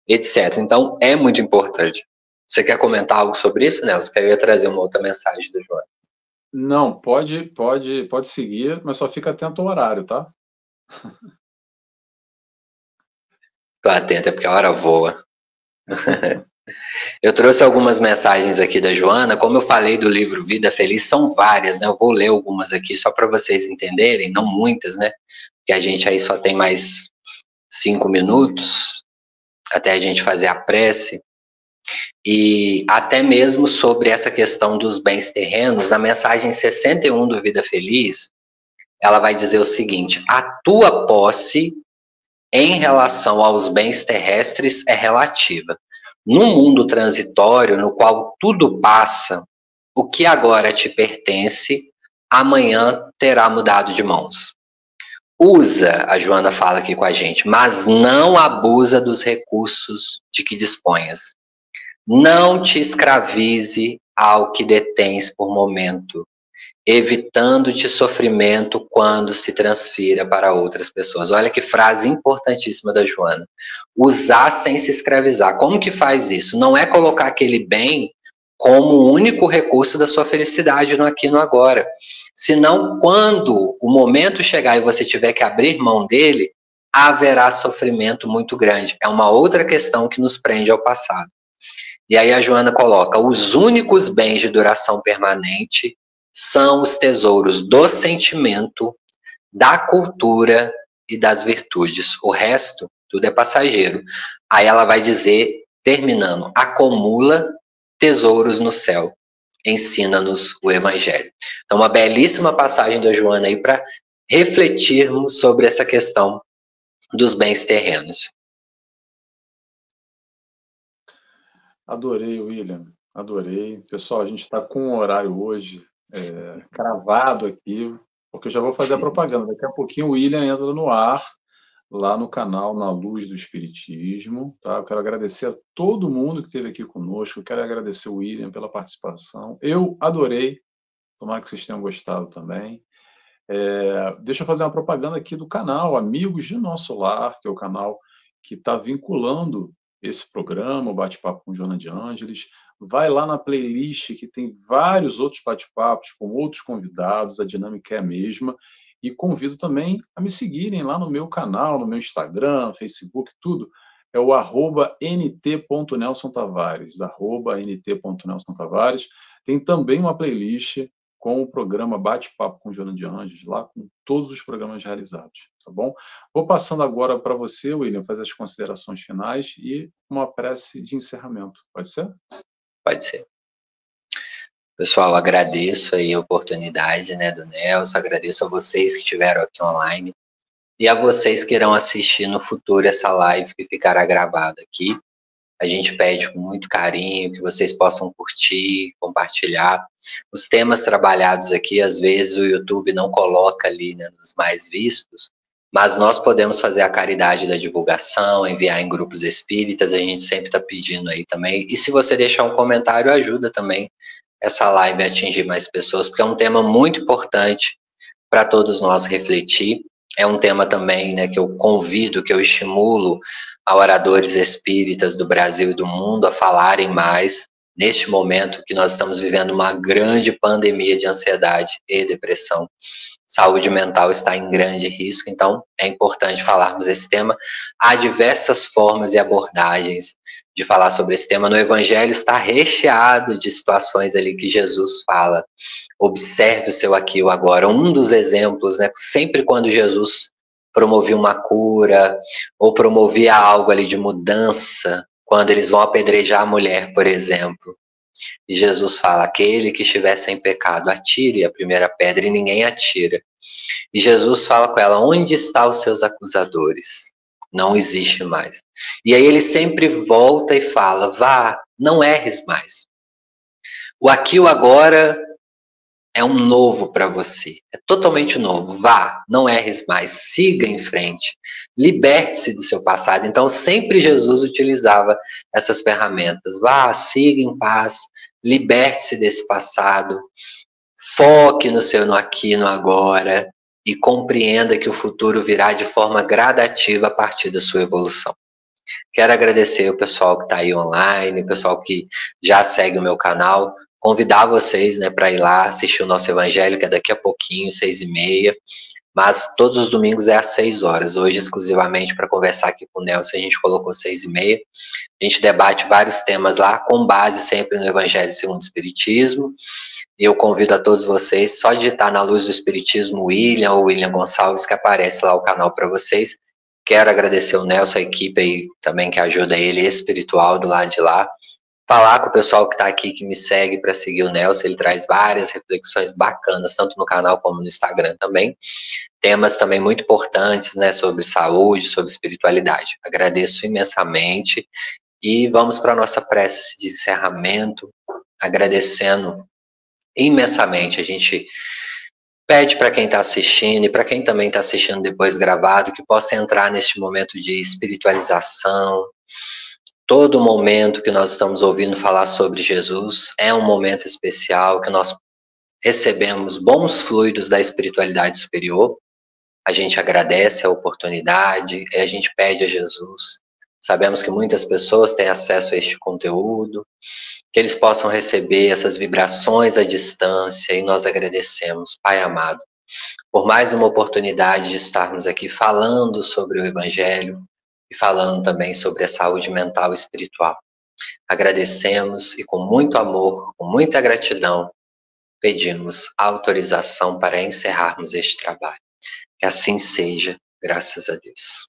Speaker 2: etc. Então é muito importante. Você quer comentar algo sobre isso, Nelson? Que eu ia trazer uma outra mensagem do João.
Speaker 1: Não, pode seguir, mas só fica atento ao horário, tá?
Speaker 2: Tô atento, é porque a hora voa. Eu trouxe algumas mensagens aqui da Joana, como eu falei do livro Vida Feliz, são várias, né? Eu vou ler algumas aqui só para vocês entenderem, não muitas, né? Que a gente aí só tem mais 5 minutos até a gente fazer a prece. E até mesmo sobre essa questão dos bens terrenos, na mensagem 61 do Vida Feliz, ela vai dizer o seguinte: a tua posse em relação aos bens terrestres é relativa. No mundo transitório, no qual tudo passa, o que agora te pertence, amanhã terá mudado de mãos. Usa, a Joana fala aqui com a gente, mas não abusa dos recursos de que disponhas. Não te escravize ao que detens por momento, evitando-te sofrimento quando se transfira para outras pessoas. Olha que frase importantíssima da Joana. Usar sem se escravizar. Como que faz isso? Não é colocar aquele bem como o único recurso da sua felicidade no aqui e no agora. Senão, quando o momento chegar e você tiver que abrir mão dele, haverá sofrimento muito grande. É uma outra questão que nos prende ao passado. E aí a Joana coloca: os únicos bens de duração permanente são os tesouros do sentimento, da cultura e das virtudes. O resto, tudo é passageiro. Aí ela vai dizer, terminando: acumula tesouros no céu. Ensina-nos o Evangelho. Então, uma belíssima passagem da Joana aí para refletirmos sobre essa questão dos bens terrenos.
Speaker 1: Adorei, William. Adorei. Pessoal, a gente está com um horário hoje cravado aqui, porque eu já vou fazer a propaganda. Daqui a pouquinho o William entra no ar, lá no canal Na Luz do Espiritismo. Tá? Eu quero agradecer a todo mundo que esteve aqui conosco. Eu quero agradecer o William pela participação. Eu adorei. Tomara que vocês tenham gostado também. Deixa eu fazer uma propaganda aqui do canal Amigos de Nosso Lar, que é o canal que está vinculando esse programa, o Bate-Papo com Joana de Ângeles. Vai lá na playlist que tem vários outros bate-papos com outros convidados, a dinâmica é a mesma. E convido também a me seguirem lá no meu canal, no meu Instagram, Facebook, tudo. É o @nt.nelsonTavares, @nt.nelsonTavares. Tem também uma playlist com o programa Bate-Papo com Joana de Ângeles, lá com todos os programas realizados, tá bom? Vou passando agora para você, William, fazer as considerações finais e uma prece de encerramento. Pode ser?
Speaker 2: Pode ser. Pessoal, agradeço aí a oportunidade, né, do Nelson, agradeço a vocês que estiveram aqui online e a vocês que irão assistir no futuro essa live que ficará gravada aqui. A gente pede com muito carinho que vocês possam curtir, compartilhar. Os temas trabalhados aqui, às vezes o YouTube não coloca ali, né, nos mais vistos, mas nós podemos fazer a caridade da divulgação, enviar em grupos espíritas, a gente sempre está pedindo aí também. E se você deixar um comentário, ajuda também essa live a atingir mais pessoas, porque é um tema muito importante para todos nós refletir. É um tema também, né, que eu convido, que eu estimulo a oradores espíritas do Brasil e do mundo a falarem mais neste momento que nós estamos vivendo uma grande pandemia de ansiedade e depressão. Saúde mental está em grande risco, então é importante falarmos esse tema. Há diversas formas e abordagens de falar sobre esse tema. No Evangelho está recheado de situações ali que Jesus fala. Observe o seu aqui e o agora. Um dos exemplos, né, sempre quando Jesus promovia uma cura ou promovia algo ali de mudança, quando eles vão apedrejar a mulher, por exemplo, e Jesus fala: aquele que estiver sem pecado, atire a primeira pedra, e ninguém atira. E Jesus fala com ela: onde estão os seus acusadores? Não existe mais. E aí ele sempre volta e fala: vá, não erres mais. O aqui e o agora é um novo para você, é totalmente novo. Vá, não erres mais, siga em frente, liberte-se do seu passado. Então sempre Jesus utilizava essas ferramentas. Vá, siga em paz, liberte-se desse passado, foque no aqui e no agora e compreenda que o futuro virá de forma gradativa a partir da sua evolução. Quero agradecer o pessoal que está aí online, o pessoal que já segue o meu canal, convidar vocês, né, para ir lá assistir o nosso evangelho, que é daqui a pouquinho, 6h30. mas todos os domingos é às 6 horas. Hoje, exclusivamente para conversar aqui com o Nelson, a gente colocou 6h30. A gente debate vários temas lá, com base sempre no Evangelho segundo o Espiritismo. E eu convido a todos vocês, só digitar na Luz do Espiritismo William ou William Gonçalves, que aparece lá o canal para vocês. Quero agradecer o Nelson, a equipe aí também que ajuda ele, espiritual do lado de lá. Falar com o pessoal que está aqui, que me segue, para seguir o Nelson. Ele traz várias reflexões bacanas, tanto no canal como no Instagram também. Temas também muito importantes, né, sobre saúde, sobre espiritualidade. Agradeço imensamente e vamos para a nossa prece de encerramento, agradecendo imensamente. A gente pede para quem está assistindo e para quem também está assistindo depois gravado, que possa entrar neste momento de espiritualização. Todo momento que nós estamos ouvindo falar sobre Jesus é um momento especial que nós recebemos bons fluidos da espiritualidade superior. A gente agradece a oportunidade, a gente pede a Jesus. Sabemos que muitas pessoas têm acesso a este conteúdo, que eles possam receber essas vibrações à distância, e nós agradecemos, Pai amado, por mais uma oportunidade de estarmos aqui falando sobre o Evangelho e falando também sobre a saúde mental e espiritual. Agradecemos e com muito amor, com muita gratidão, pedimos autorização para encerrarmos este trabalho. Que assim seja, graças a Deus.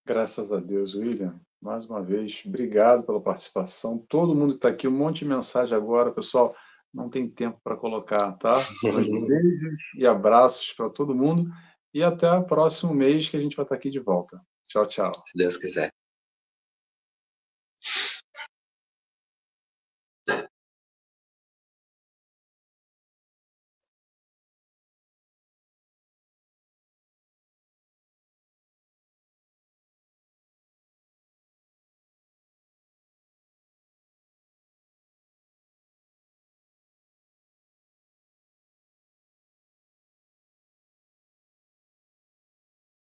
Speaker 1: Graças a Deus, William. Mais uma vez, obrigado pela participação. Todo mundo que está aqui, um monte de mensagem agora, pessoal. Não tem tempo para colocar, tá? Mas beijos e abraços para todo mundo. E até o próximo mês que a gente vai estar aqui de volta. Tchau, tchau.
Speaker 2: Se Deus quiser.